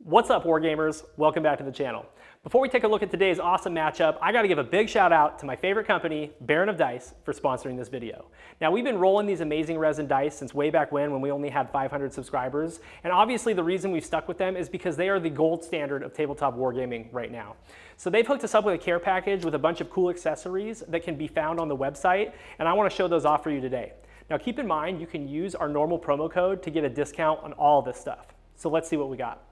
What's up, Wargamers? Welcome back to the channel. Before we take a look at today's awesome matchup, I gotta give a big shout out to my favorite company, Baron of Dice, for sponsoring this video. Now, we've been rolling these amazing resin dice since way back when we only had 500 subscribers, and obviously the reason we've stuck with them is because they are the gold standard of tabletop wargaming right now. So they've hooked us up with a care package with a bunch of cool accessories that can be found on the website, and I wanna show those off for you today. Now, keep in mind, you can use our normal promo code to get a discount on all this stuff. So let's see what we got.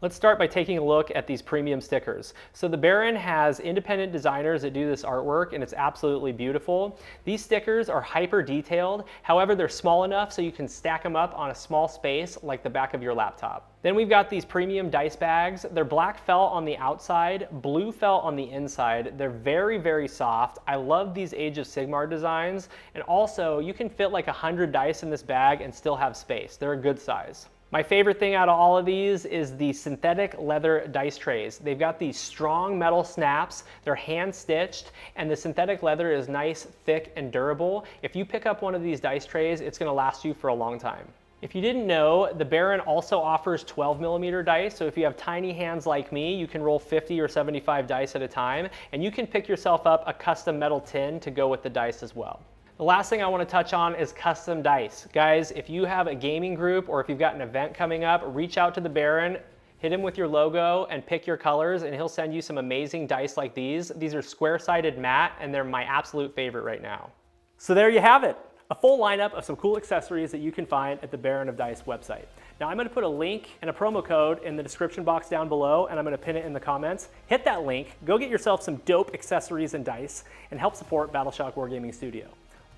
Let's start by taking a look at these premium stickers. So the Baron has independent designers that do this artwork, and it's absolutely beautiful. These stickers are hyper detailed. However, they're small enough so you can stack them up on a small space like the back of your laptop. Then we've got these premium dice bags. They're black felt on the outside, blue felt on the inside. They're very, very soft. I love these Age of Sigmar designs. And also, you can fit like 100 dice in this bag and still have space. They're a good size. My favorite thing out of all of these is the synthetic leather dice trays. They've got these strong metal snaps, they're hand stitched, and the synthetic leather is nice, thick, and durable. If you pick up one of these dice trays, it's gonna last you for a long time. If you didn't know, the Baron also offers 12mm dice, so if you have tiny hands like me, you can roll 50 or 75 dice at a time, and you can pick yourself up a custom metal tin to go with the dice as well. The last thing I want to touch on is custom dice. Guys, if you have a gaming group or if you've got an event coming up, reach out to the Baron, hit him with your logo and pick your colors, and he'll send you some amazing dice like these. These are square-sided matte, and they're my absolute favorite right now. So there you have it, a full lineup of some cool accessories that you can find at the Baron of Dice website. Now, I'm going to put a link and a promo code in the description box down below, and I'm going to pin it in the comments. Hit that link, go get yourself some dope accessories and dice, and help support Battleshock Wargaming Studio.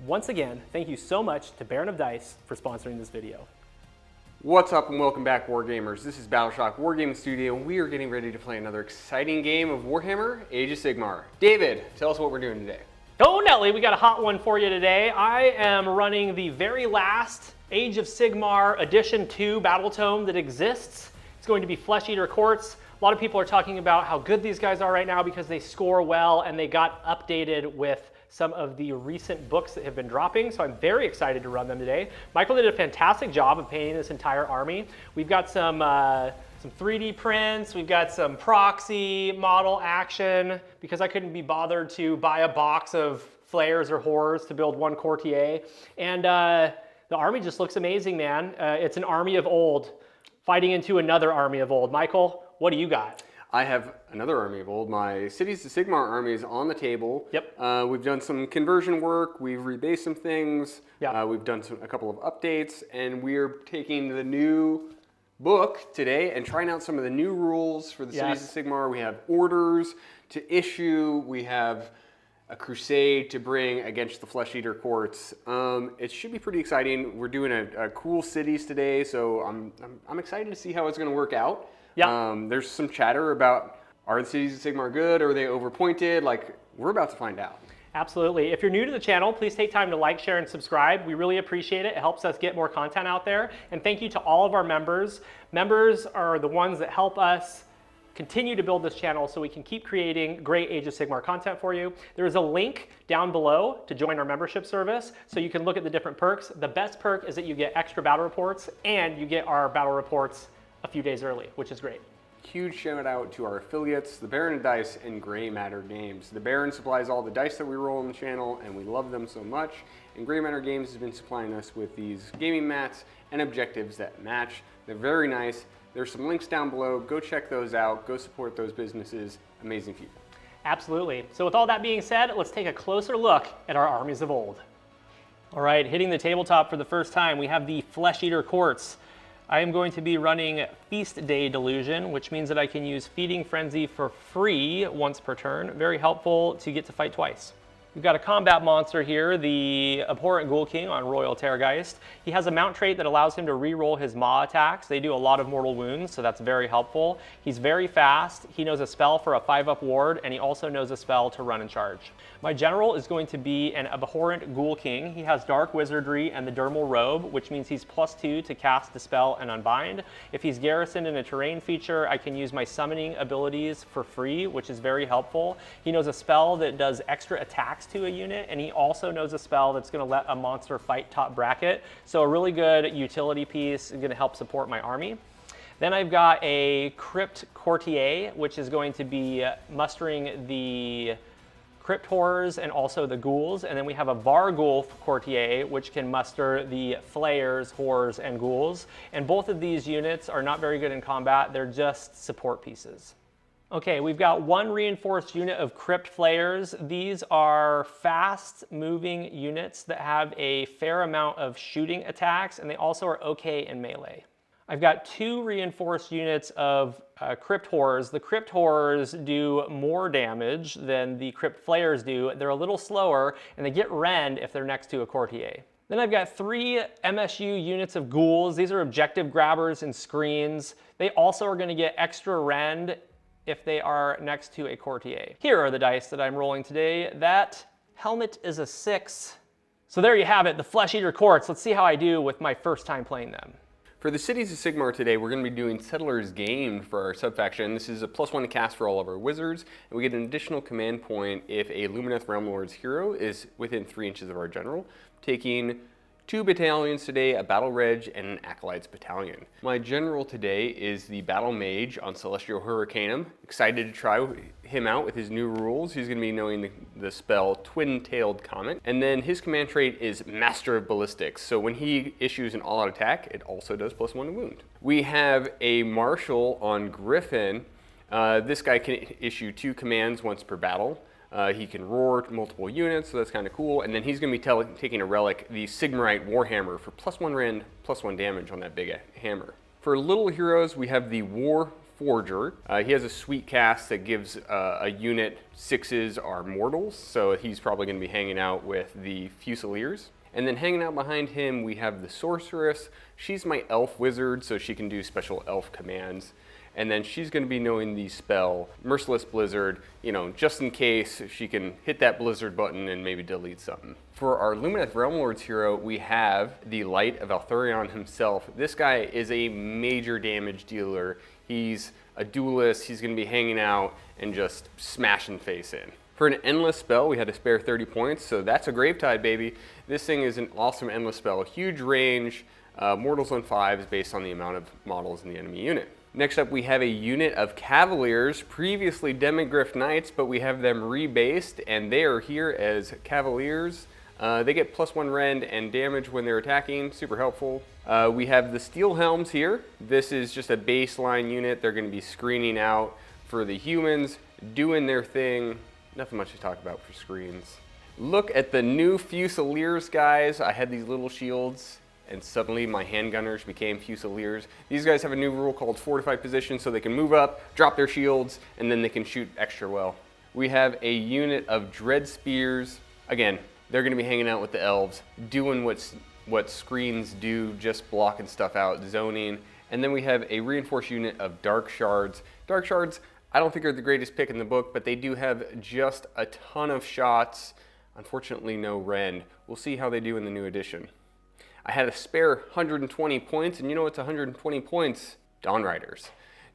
Once again, thank you so much to Baron of Dice for sponsoring this video. What's up and welcome back, Wargamers. This is Battleshock Wargaming Studio, and we are getting ready to play another exciting game of Warhammer Age of Sigmar. David, tell us what we're doing today. Oh, Nelly, we got a hot one for you today. I am running the very last Age of Sigmar Edition 2 Battle Tome that exists. It's going to be Flesh Eater Courts. A lot of people are talking about how good these guys are right now because they score well and they got updated with some of the recent books that have been dropping, so I'm very excited to run them today. Michael did a fantastic job of painting this entire army. We've got some 3D prints, we've got some proxy model action, because I couldn't be bothered to buy a box of flares or horrors to build one courtier. And the army just looks amazing, man. It's an army of old fighting into another army of old. Michael, what do you got? I have another army of old. My Cities of Sigmar army is on the table. Yep. We've done some conversion work, we've rebased some things, yeah. We've done a couple of updates, and we're taking the new book today and trying out some of the new rules for the Cities of Sigmar. We have orders to issue, we have a crusade to bring against the Flesh Eater Courts. It should be pretty exciting. We're doing a cool cities today, so I'm excited to see how it's going to work out. Yeah. There's some chatter about, are the Cities of Sigmar good? Are they overpointed? Like, we're about to find out. Absolutely. If you're new to the channel, please take time to like, share, and subscribe. We really appreciate it. It helps us get more content out there. And thank you to all of our members. Members are the ones that help us continue to build this channel so we can keep creating great Age of Sigmar content for you. There is a link down below to join our membership service so you can look at the different perks. The best perk is that you get extra battle reports, and you get our battle reports a few days early, which is great. Huge shout out to our affiliates, the Baron of Dice and Gray Matter Games. The Baron supplies all the dice that we roll on the channel, and we love them so much. And Gray Matter Games has been supplying us with these gaming mats and objectives that match. They're very nice. There's some links down below. Go check those out. Go support those businesses. Amazing people. Absolutely. So with all that being said, let's take a closer look at our armies of old. All right, hitting the tabletop for the first time, we have the Flesh Eater Courts. I am going to be running Feast Day Delusion, which means that I can use Feeding Frenzy for free once per turn. Very helpful to get to fight twice. We've got a combat monster here, the Abhorrent Ghoul King on Royal Terrorgeist. He has a mount trait that allows him to reroll his Maw attacks. They do a lot of mortal wounds, so that's very helpful. He's very fast. He knows a spell for a 5-up ward, and he also knows a spell to run and charge. My general is going to be an Abhorrent Ghoul King. He has Dark Wizardry and the Dermal Robe, which means he's +2 to cast, Dispel, and Unbind. If he's garrisoned in a terrain feature, I can use my summoning abilities for free, which is very helpful. He knows a spell that does extra attacks to a unit, and he also knows a spell that's going to let a monster fight top bracket. So a really good utility piece is going to help support my army. Then I've got a Crypt Courtier, which is going to be mustering the Crypt Horrors and also the Ghouls. And then we have a Varghulf Courtier, which can muster the Flayers, Horrors, and Ghouls. And both of these units are not very good in combat. They're just support pieces. Okay, we've got one reinforced unit of Crypt Flayers. These are fast-moving units that have a fair amount of shooting attacks, and they also are okay in melee. I've got two reinforced units of Crypt Horrors. The Crypt Horrors do more damage than the Crypt Flayers do. They're a little slower, and they get rend if they're next to a Courtier. Then I've got three MSU units of Ghouls. These are objective grabbers and screens. They also are going to get extra rend if they are next to a Courtier. Here are the dice that I'm rolling today. That helmet is a 6. So there you have it, the Flesh Eater Courts. Let's see how I do with my first time playing them. For the Cities of Sigmar today, we're going to be doing Settlers Game for our subfaction. This is a +1 to cast for all of our wizards, and we get an additional command point if a Lumineth Realm Lord's hero is within 3 inches of our general, taking 2 battalions today, a Battle Reg, and an Acolytes battalion. My general today is the Battle Mage on Celestial Hurricanum. Excited to try him out with his new rules. He's going to be knowing the spell Twin-Tailed Comet. And then his command trait is Master of Ballistics. So when he issues an all-out attack, it also does +1 to wound. We have a Marshal on Griffin. This guy can issue 2 commands once per battle. He can roar multiple units, so that's kind of cool. And then he's going to be taking a relic, the Sigmarite Warhammer, for +1 rend, +1 damage on that big hammer. For little heroes, we have the War Forger. He has a sweet cast that gives a unit 6s are mortals, so he's probably going to be hanging out with the Fusiliers. And then hanging out behind him, we have the Sorceress. She's my elf wizard, so she can do special elf commands. And then she's going to be knowing the spell Merciless Blizzard, just in case she can hit that blizzard button and maybe delete something. For our Lumineth Realm Lord's hero, we have the Light of Althurion himself. This guy is a major damage dealer. He's a duelist. He's going to be hanging out and just smashing face in. For an endless spell, we had to spare 30 points, so that's a Gravetide, baby. This thing is an awesome endless spell. Huge range, mortals on 5s based on the amount of models in the enemy unit. Next up, we have a unit of Cavaliers, previously Demigryph Knights, but we have them rebased, and they are here as Cavaliers. They get +1 rend and damage when they're attacking, super helpful. We have the Steel Helms here. This is just a baseline unit. They're going to be screening out for the humans, doing their thing. Nothing much to talk about for screens. Look at the new Fusiliers, guys. I had these little shields, and suddenly my handgunners became Fusiliers. These guys have a new rule called Fortified Position, so they can move up, drop their shields, and then they can shoot extra well. We have a unit of Dread Spears. Again, they're going to be hanging out with the elves, doing what screens do, just blocking stuff out, zoning. And then we have a reinforced unit of Dark Shards. Dark Shards, I don't think are the greatest pick in the book, but they do have just a ton of shots. Unfortunately, no rend. We'll see how they do in the new edition. I had a spare 120 points, and you know what's 120 points? Dawn Riders.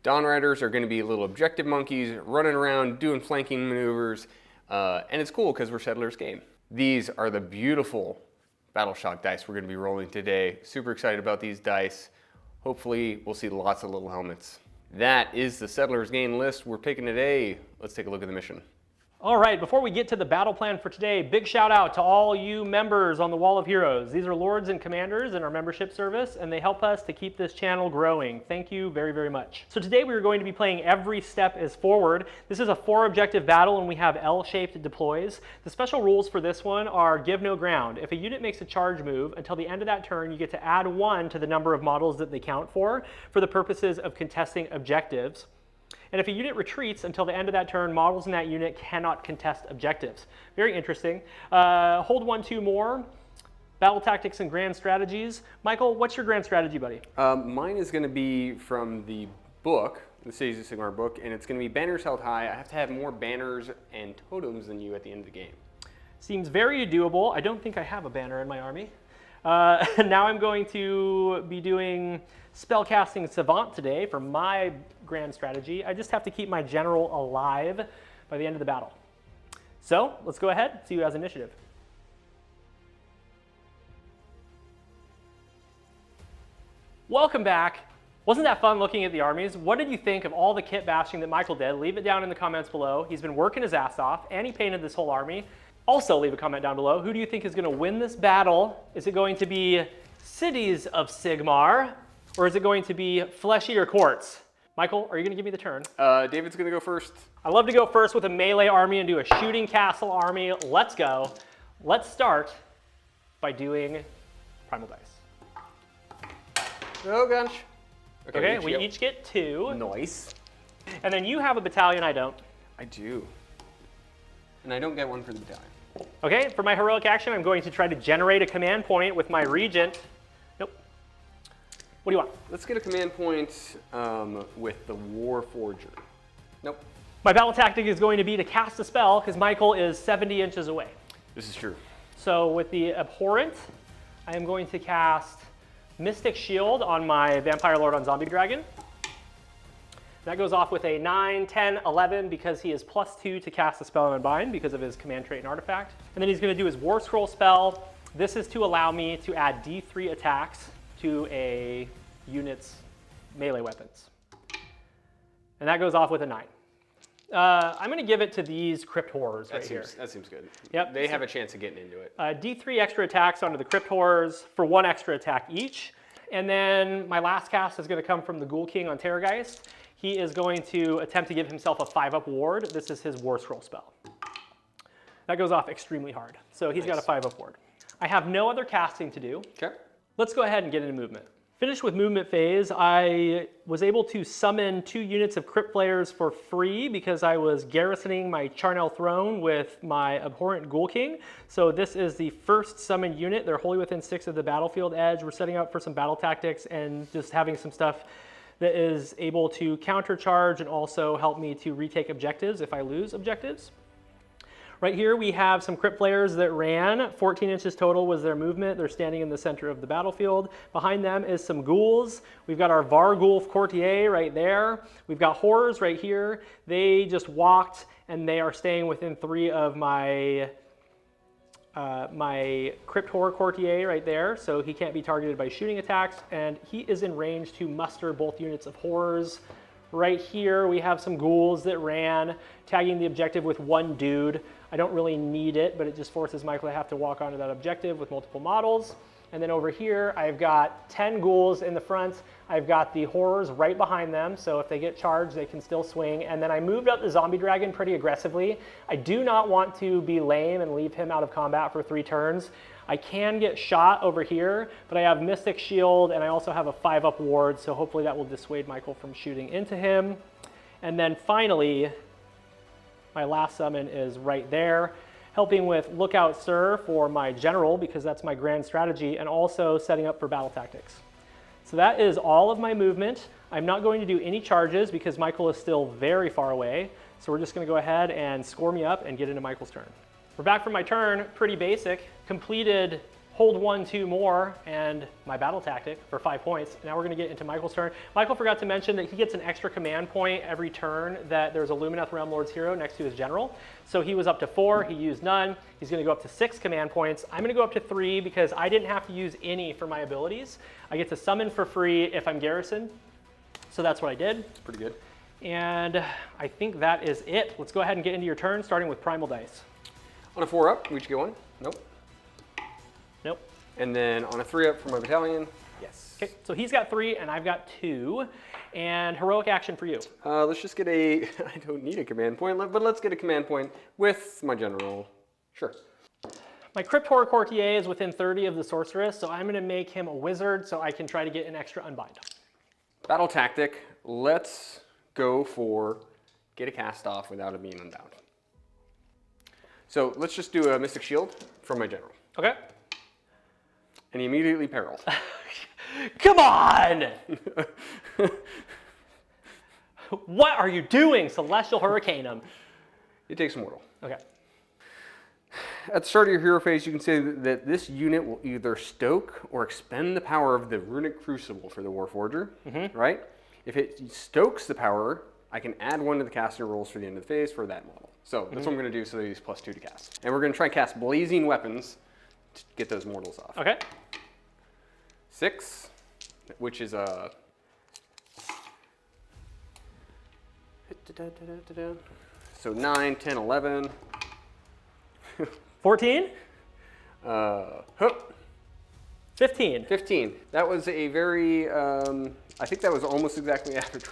Dawn Riders are going to be little objective monkeys running around doing flanking maneuvers, and it's cool because we're Settlers Game. These are the beautiful Battle Shock dice we're going to be rolling today. Super excited about these dice. Hopefully we'll see lots of little helmets. That is the Settlers Game list we're picking today. Let's take a look at the mission. All right, before we get to the battle plan for today, big shout out to all you members on the Wall of Heroes. These are lords and commanders in our membership service, and they help us to keep this channel growing. Thank you very, very much. So today we are going to be playing Every Step is Forward. This is a 4-objective battle, and we have L-shaped deploys. The special rules for this one are give no ground. If a unit makes a charge move, until the end of that turn, you get to add 1 to the number of models that they count for the purposes of contesting objectives. And if a unit retreats until the end of that turn, models in that unit cannot contest objectives. Very interesting. Hold 1, 2 more. Battle tactics and grand strategies. Michael, what's your grand strategy, buddy? Mine is going to be from the book, the Cities of Sigmar book, and it's going to be banners held high. I have to have more banners and totems than you at the end of the game. Seems very doable. I don't think I have a banner in my army. Now I'm going to be doing spellcasting Savant today for my grand strategy. I just have to keep my general alive by the end of the battle. So let's go ahead, see who has initiative. Welcome back. Wasn't that fun looking at the armies? What did you think of all the kit bashing that Michael did? Leave it down in the comments below. He's been working his ass off, and he painted this whole army. Also, leave a comment down below. Who do you think is going to win this battle? Is it going to be Cities of Sigmar, or is it going to be Flesh Eater Courts? Michael, are you going to give me the turn? David's going to go first. I love to go first with a melee army and do a shooting castle army. Let's go. Let's start by doing Primal Dice. Oh, gosh. Okay, we each get 2. Nice. And then you have a battalion, I don't. I do. And I don't get one for the battalion. Okay, for my heroic action, I'm going to try to generate a command point with my regent. Nope. What do you want? Let's get a command point with the Warforger. Nope. My battle tactic is going to be to cast a spell because Michael is 70 inches away. This is true. So with the Abhorrent, I am going to cast Mystic Shield on my Vampire Lord on Zombie Dragon. That goes off with a 9, 10, 11 because he is +2 to cast the spell and unbind because of his command trait and artifact. And then he's going to do his War Scroll spell. This is to allow me to add D3 attacks to a unit's melee weapons. And that goes off with a 9. I'm going to give it to these Crypt Horrors right here. That seems good. Yep. They have a chance of getting into it. D3 extra attacks onto the Crypt Horrors for 1 extra attack each. And then my last cast is going to come from the Ghoul King on Terrorgeist. He is going to attempt to give himself a 5-up ward. This is his War Scroll spell. That goes off extremely hard. So he's got a 5-up ward. I have no other casting to do. Okay. Let's go ahead and get into movement. Finished with movement phase, I was able to summon 2 units of Crypt Players for free because I was garrisoning my Charnel Throne with my Abhorrent Ghoul King. So this is the first summoned unit. They're wholly within 6 of the battlefield edge. We're setting up for some battle tactics and just having some stuff that is able to countercharge and also help me to retake objectives if I lose objectives. Right here we have some Crypt Players that ran. 14 inches total was their movement. They're standing in the center of the battlefield. Behind them is some ghouls. We've got our Varghulf Courtier right there. We've got Horrors right here. They just walked and they are staying within 3 of my Crypt Horror Courtier right there, so he can't be targeted by shooting attacks, and he is in range to muster both units of Horrors. Right here we have some ghouls that ran, tagging the objective with 1 dude. I don't really need it, but it just forces Michael to have to walk onto that objective with multiple models. And then over here, I've got 10 ghouls in the front. I've got the Horrors right behind them, so if they get charged, they can still swing. And then I moved up the Zombie Dragon pretty aggressively. I do not want to be lame and leave him out of combat for 3 turns. I can get shot over here, but I have Mystic Shield, and I also have a 5-up ward, so hopefully that will dissuade Michael from shooting into him. And then finally, my last summon is right there, helping with Lookout Sir for my general, because that's my grand strategy, and also setting up for battle tactics. So that is all of my movement. I'm not going to do any charges because Michael is still very far away. So we're just going to go ahead and score me up and get into Michael's turn. We're back from my turn, pretty basic. Completed hold 1, 2 more, and my battle tactic for 5 points. Now we're going to get into Michael's turn. Michael forgot to mention that he gets an extra command point every turn that there's a Lumineth Realm Lord's hero next to his general. So he was up to 4, he used none. He's going to go up to 6 command points. I'm going to go up to 3 because I didn't have to use any for my abilities. I get to summon for free if I'm garrisoned. So that's what I did. It's pretty good. And I think that is it. Let's go ahead and get into your turn, starting with Primal Dice. On a 4-up, we each get 1. Nope. Nope. And then on a 3-up for my battalion, yes. Okay, so he's got 3 and I've got 2. And heroic action for you. Let's just get a, I don't need a command point, but let's get a command point with my general. Sure. My Crypt Horror Courtier is within 30 of the Sorceress, so I'm going to make him a wizard so I can try to get an extra unbind. Battle tactic, let's go for get a cast off without it being unbound. So let's just do a Mystic Shield from my general. Okay. And he immediately perilled. Come on! What are you doing, Celestial Hurricane him? It takes a mortal. Okay. At the start of your hero phase, you can say that this unit will either stoke or expend the power of the Runic Crucible for the Warforger, right? If it stokes the power, I can add 1 to the caster rolls for the end of the phase for that model. So that's what I'm going to do, so that he's +2 to cast. And we're going to try and cast Blazing Weapons to get those mortals off. Okay. 6, which is a So 9, 10, 11. 14? Hook. 15. 15. That was a very, I think that was almost exactly average.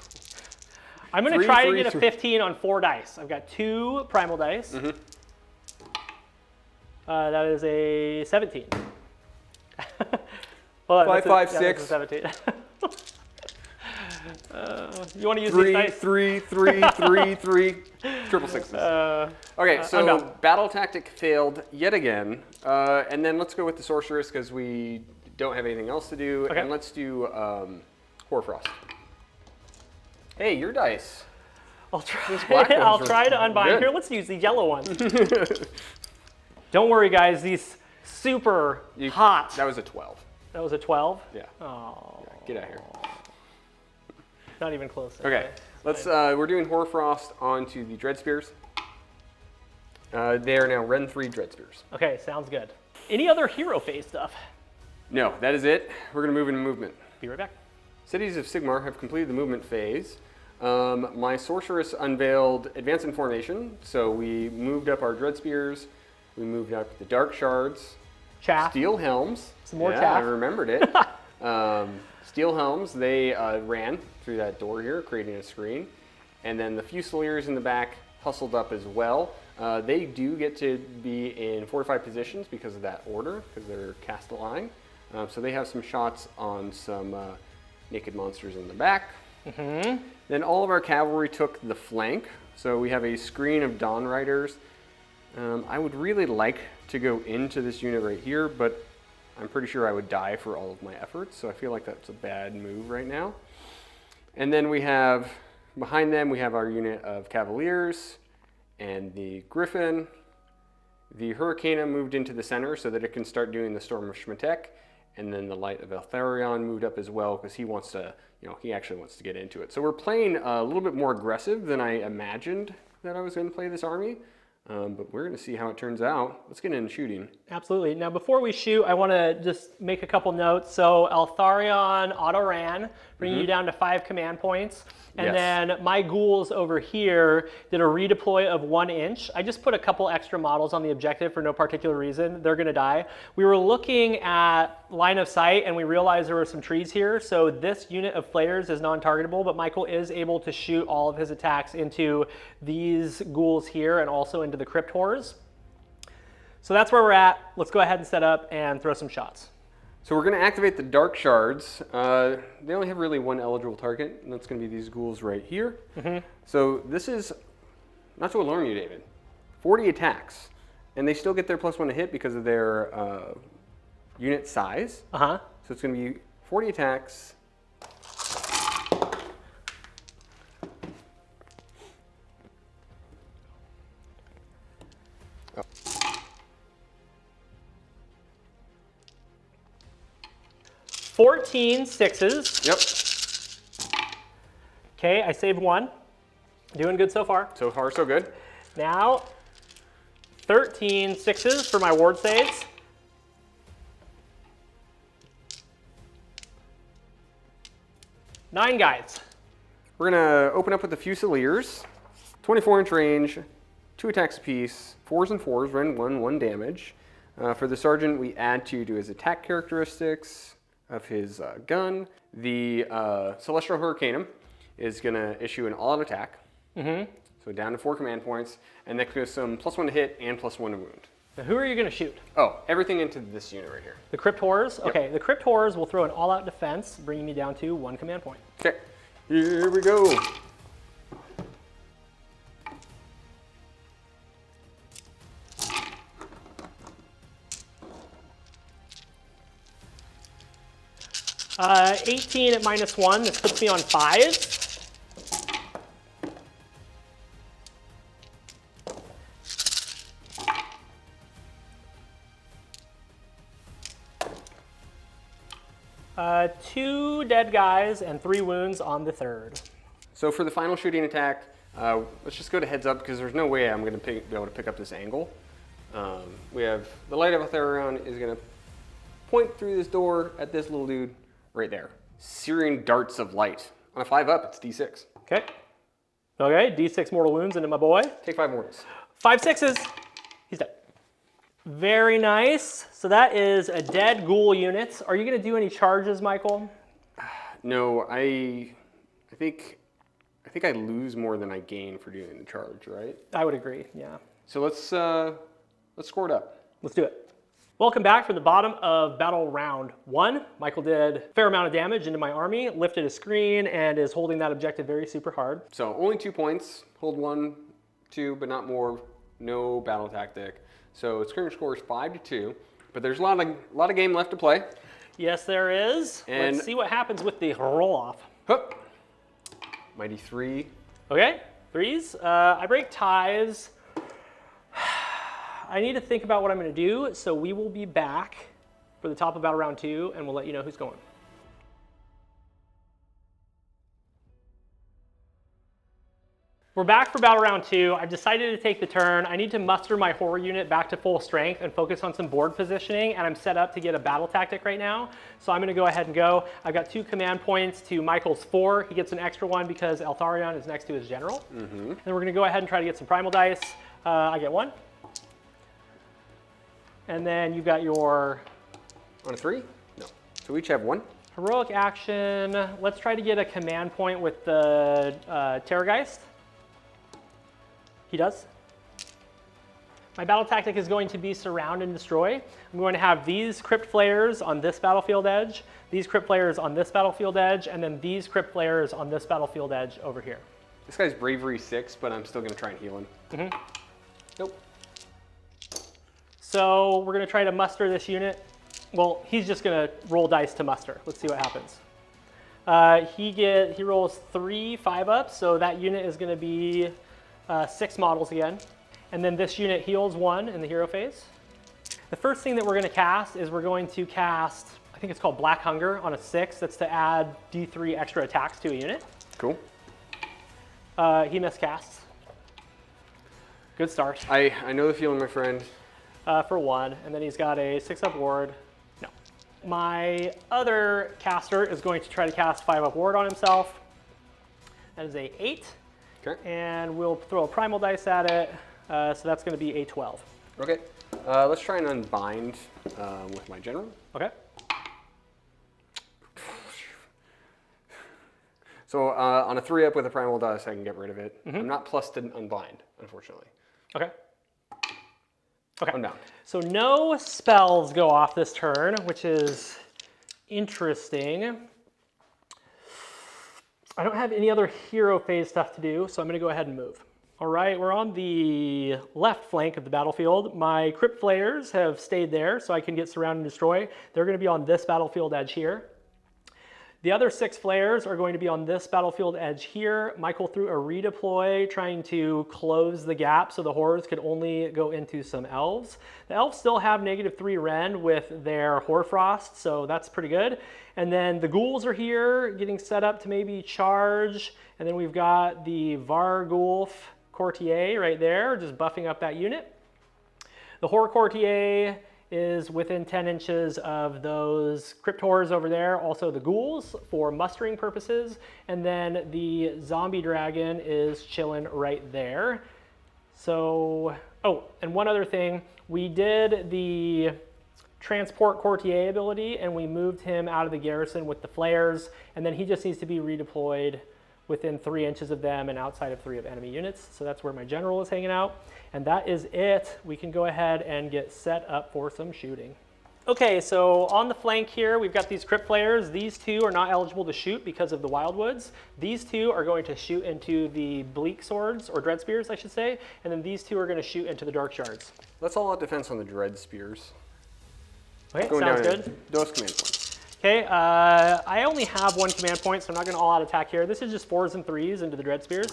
I'm going to try to get a 15 on 4 dice. I've got 2 primal dice. That is a 17. Hold on, 5, 5, 6. 17. You want to use 3, these dice? 3, 3, 3, 3. Triple sixes. Okay, so battle tactic failed yet again. And then let's go with the sorceress because we don't have anything else to do. Okay. And let's do Hoarfrost. Hey, your dice. I'll try to unbind. Good. Here, let's use the yellow one. Don't worry, guys. These super hot. That was a 12. That was a 12? Yeah. Oh. Yeah, get out of here. Not even close. Okay, let's. We're doing Hoarfrost onto the Dread Spears. They are now Ren 3 Dread Spears. Okay, sounds good. Any other hero phase stuff? No, that is it. We're going to move into movement. Be right back. Cities of Sigmar have completed the movement phase. My sorceress unveiled Advance in Formation, so we moved up our Dread Spears. We moved up the Dark Shards. Chaff. Steel Helms. Some more yeah, chaff. I remembered it. Steel Helms, they ran through that door here, creating a screen. And then the Fusiliers in the back hustled up as well. They do get to be in fortified positions because of that order, because they're Castelline. So they have some shots on some naked monsters in the back. Then all of our cavalry took the flank. So we have a screen of Dawn Riders. I would really like to go into this unit right here, but I'm pretty sure I would die for all of my efforts. So I feel like that's a bad move right now. And then we have, behind them, we have our unit of Cavaliers and the Griffin. The Hurricane moved into the center so that it can start doing the Storm of Schmetek. And then the Light of Eltharion moved up as well because he wants to, he actually wants to get into it. So we're playing a little bit more aggressive than I imagined that I was going to play this army. But we're going to see how it turns out. Let's get into shooting. Absolutely. Now, before we shoot, I want to just make a couple notes. So Eltharion auto-ran, bringing you down to 5 command points. And then my ghouls over here did a redeploy of 1 inch. I just put a couple extra models on the objective for no particular reason. They're going to die. We were looking at line of sight and we realized there were some trees here. So this unit of flayers is non-targetable, but Michael is able to shoot all of his attacks into these ghouls here and also into the crypt horrors. So that's where we're at. Let's go ahead and set up and throw some shots. So we're going to activate the Dark Shards. They only have really 1 eligible target, and that's going to be these ghouls right here. So this is, not to alarm you, David, 40 attacks. And they still get their +1 to hit because of their unit size. So it's going to be 40 attacks. Oh. 14 sixes. Yep. Okay, I saved 1. Doing good so far. So far, so good. Now, 13 sixes for my ward saves. Nine guides. We're going to open up with the Fusiliers. 24-inch range, 2 attacks apiece, 4s and 4s, Ren 1, 1 damage. For the Sergeant, we add 2 to his attack characteristics of his gun. The Celestial Hurricanum is going to issue an all-out attack. So down to 4 command points, and that gives some +1 to hit and +1 to wound. Now, who are you going to shoot? Oh, everything into this unit right here. The Crypt Horrors? Yep. Okay, the Crypt Horrors will throw an all-out defense, bringing me down to 1 command point. Okay, here we go. Uh, 18 at -1. This puts me on 5. Two dead guys and 3 wounds on the 3rd. So for the final shooting attack, let's just go to heads up because there's no way I'm going to be able to pick up this angle. We have the Light of Eltharion is going to point through this door at this little dude right there. Searing darts of light. On a 5 up, it's D6. Okay. Okay, D6 mortal wounds into my boy. Take 5 mortals. 5 6s. He's dead. Very nice. So that is a dead ghoul unit. Are you going to do any charges, Michael? No, I think I lose more than I gain for doing the charge, right? I would agree, yeah. So let's score it up. Let's do it. Welcome back from the bottom of battle round 1. Michael did a fair amount of damage into my army, lifted a screen, and is holding that objective very super hard. So only 2 points. Hold 1, 2, but not more. No battle tactic. So its current score is 5-2, but there's a lot of game left to play. Yes, there is. And let's see what happens with the roll-off. Hup. Mighty 3. Okay, 3s. I break ties. I need to think about what I'm going to do, so we will be back for the top of battle round 2, and we'll let you know who's going. We're back for battle round 2. I've decided to take the turn. I need to muster my horror unit back to full strength and focus on some board positioning, and I'm set up to get a battle tactic right now. So I'm going to go ahead and go. I've got 2 command points to Michael's 4. He gets an extra 1 because Eltharion is next to his general. Then we're going to go ahead and try to get some primal dice. I get 1. And then you've got your... On a 3? No. So we each have 1. Heroic action. Let's try to get a command point with the Terrorgeist. He does. My battle tactic is going to be surround and destroy. I'm going to have these crypt flayers on this battlefield edge, these crypt flayers on this battlefield edge, and then these crypt flayers on this battlefield edge over here. This guy's bravery 6, but I'm still going to try and heal him. Nope. So we're going to try to muster this unit. Well, he's just going to roll dice to muster. Let's see what happens. He rolls 3 5-ups, so that unit is going to be 6 models again. And then this unit heals 1 in the hero phase. The first thing that we're going to cast is we're going to cast, I think it's called Black Hunger on a 6. That's to add D3 extra attacks to a unit. Cool. He miscasts. Good start. I know the feeling, my friend. For 1, and then he's got a 6-up ward. No. My other caster is going to try to cast 5-up ward on himself. That is a 8. Okay. And we'll throw a primal dice at it. So that's going to be a 12. Okay. Let's try and unbind with my general. Okay. So on a 3-up with a primal dice, I can get rid of it. I'm not plus to unbind, unfortunately. Okay. Okay. I'm down. So no spells go off this turn, which is interesting. I don't have any other hero phase stuff to do, so I'm going to go ahead and move. All right, we're on the left flank of the battlefield. My crypt flayers have stayed there, so I can get surround and destroy. They're going to be on this battlefield edge here. The other 6 flayers are going to be on this battlefield edge here. Michael threw a redeploy trying to close the gap so the horrors could only go into some elves. The elves still have -3 rend with their Hoarfrost, so that's pretty good. And then the ghouls are here getting set up to maybe charge. And then we've got the Vargulf Courtier right there, just buffing up that unit. The Horror Courtier is within 10 inches of those crypt horrors over there, also the ghouls for mustering purposes, and then the zombie dragon is chilling right there. So, oh, and one other thing, we did the transport courtier ability and we moved him out of the garrison with the flares, and then he just needs to be redeployed within 3 inches of them and outside of 3 of enemy units. So that's where my general is hanging out. And that is it. We can go ahead and get set up for some shooting. Okay, so on the flank here, we've got these crypt flayers. These 2 are not eligible to shoot because of the wildwoods. These 2 are going to shoot into the bleak swords, or dread spears, I should say. And then these 2 are going to shoot into the dark shards. Let's all out defense on the dread spears. Okay, Going sounds down good. Dose command points. Okay, I only have 1 command point, so I'm not going to all out attack here. This is just 4s and 3s into the dread spears.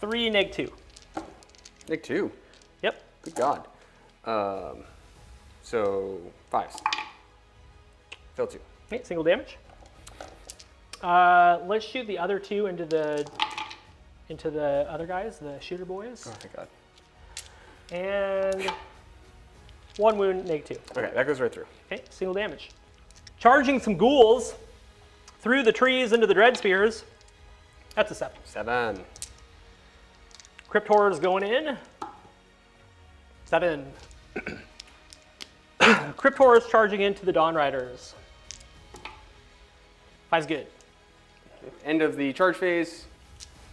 Three -2. -2. Yep. Good God. So 5s. Fail 2. Okay, single damage. Let's shoot the other 2 into the other guys, the shooter boys. Oh, thank God. And 1 wound, -2. Okay, that goes right through. Okay, single damage. Charging some ghouls through the trees into the dread spears. That's a 7. 7. Crypt Horrors going in. 7. Crypt Horrors charging into the Dawn Riders. 5's good. End of the charge phase.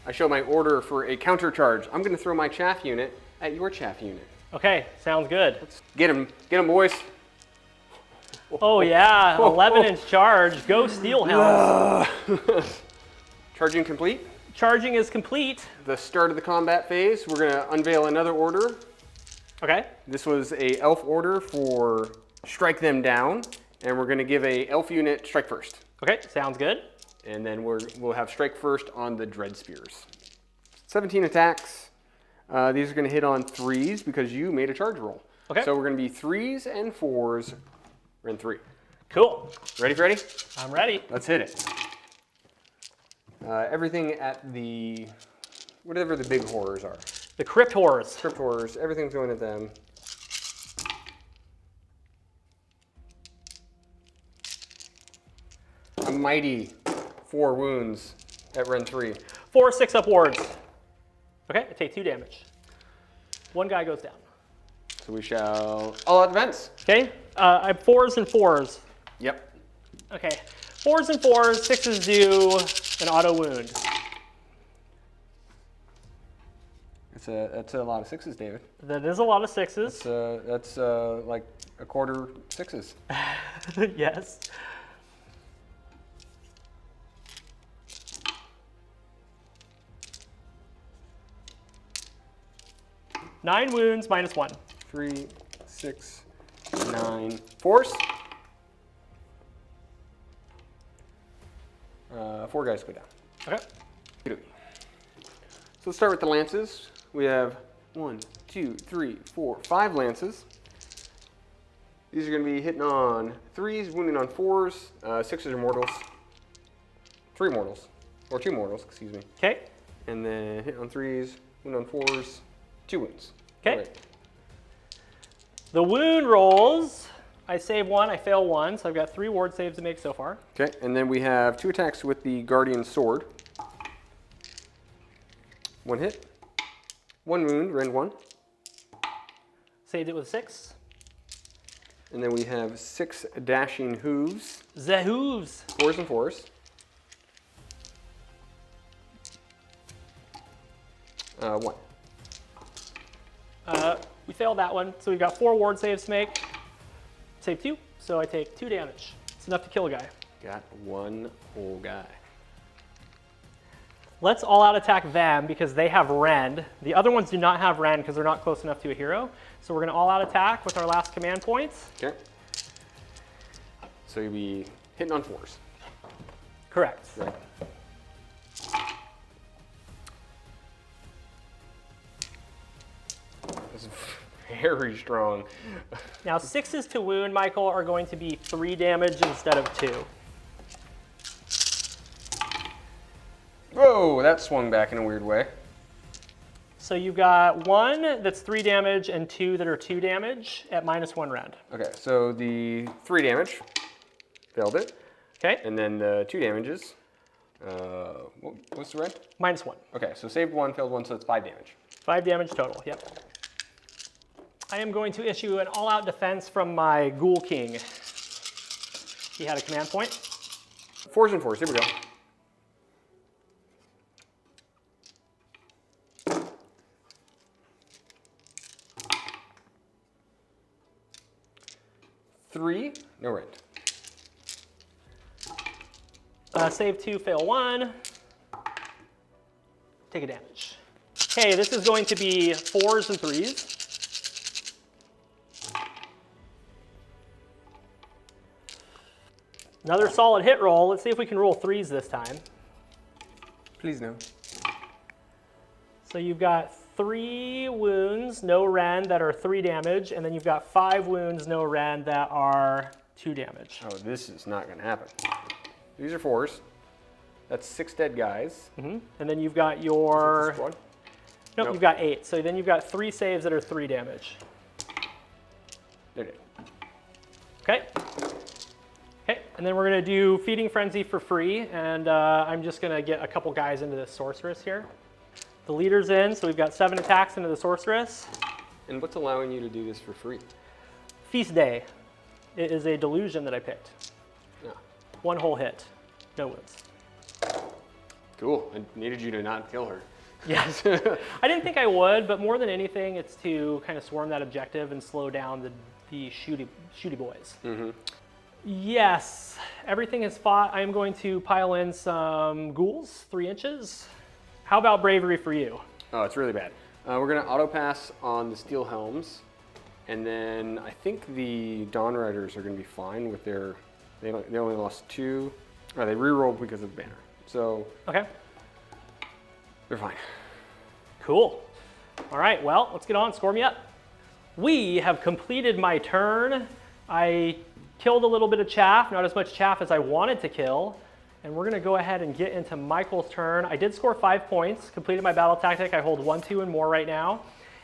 I show my order for a counter charge. I'm going to throw my chaff unit at your chaff unit. Okay, sounds good. Get him, boys. Oh yeah, 11-inch charge. Go Steel Hounds. Charging complete. Charging is complete. The start of the combat phase. We're going to unveil another order. Okay. This was a elf order for strike them down, and we're going to give a elf unit strike first. Okay, sounds good. And then we'll have strike first on the dread spears. 17 attacks. These are going to hit on 3s because you made a charge roll. Okay. So we're going to be 3s and 4s. We're in 3. Cool. Ready, Freddy? I'm ready. Let's hit it. Everything at the, whatever the big horrors are. The Crypt Horrors. Crypt horrors, everything's going at them. A mighty 4 wounds at run 3. 4 6-up wards. Okay, I take 2 damage. 1 guy goes down. So we shall all out defense. Okay, I have 4s and 4s. Yep. Okay, 4s and 4s, 6s do an auto wound. That's a lot of 6s, David. That is a lot of 6s. That's like a quarter 6s. Yes. Nine wounds, -1. 3, 6, 9. 4s. 4 guys go down. Okay. So let's start with the lances. We have 1, 2, 3, 4, 5 lances. These are going to be hitting on 3s, wounding on 4s. 6s are mortals. 3 mortals. Or 2 mortals, excuse me. Okay. And then hit on 3s, wound on 4s, 2 wounds. Okay. Right. The wound rolls. I save 1, I fail 1, so I've got 3 ward saves to make so far. Okay, and then we have 2 attacks with the Guardian Sword. 1 hit. 1 wound, rend 1. Saved it with 6. And then we have 6 dashing hooves. The hooves. 4s and 4s. 1. We failed that one, so we've got 4 ward saves to make. Save 2, so I take 2 damage. It's enough to kill a guy. Got 1 whole guy. Let's all out attack them because they have rend. The other ones do not have rend because they're not close enough to a hero. So we're going to all out attack with our last command points. Okay. So you'll be hitting on 4s. Correct. Right. That's very strong. Now 6s to wound, Michael, are going to be 3 damage instead of 2. Whoa, that swung back in a weird way. So you've got 1 that's 3 damage and 2 that are 2 damage at -1 rend. Okay, so the 3 damage, failed it. Okay, And then the 2 damages, what's the rend? -1. Okay, so saved 1, failed 1, so it's 5 damage. 5 damage total, yep. I am going to issue an all-out defense from my Ghoul King. He had a command point. 4s and 4s, here we go. Three, no rend. Save 2, fail 1. Take a damage. Okay, this is going to be 4s and 3s. Another solid hit roll. Let's see if we can roll 3s this time. Please no. So you've got 3 wounds, no rend, that are 3 damage, and then you've got 5 wounds, no rend, that are 2 damage. Oh, this is not going to happen. These are 4s. That's 6 dead guys. And then you've got your... Squad? Nope, you've got 8. So then you've got 3 saves that are 3 damage. They're dead. Okay. Okay, And then we're gonna do Feeding Frenzy for free, and I'm just gonna get a couple guys into this Sorceress here. The leader's in, so we've got 7 attacks into the Sorceress. And what's allowing you to do this for free? Feast Day. It is a delusion that I picked. Yeah. 1 whole hit, no wounds. Cool, I needed you to not kill her. Yes, I didn't think I would, but more than anything, it's to kind of swarm that objective and slow down the shooty boys. Mm-hmm. Yes, everything is fought. I am going to pile in some ghouls, 3 inches. How about bravery for you? Oh, it's really bad. We're gonna auto pass on the steel helms, and then I think the Dawn Riders are gonna be fine with their. They only lost 2, or they re-rolled because of the banner. So okay, they're fine. Cool. All right, well, let's get on. Score me up. We have completed my turn. I killed a little bit of chaff, not as much chaff as I wanted to kill. And we're gonna go ahead and get into Michael's turn. I did score 5 points, completed my battle tactic. I hold 1, 2, and more right now.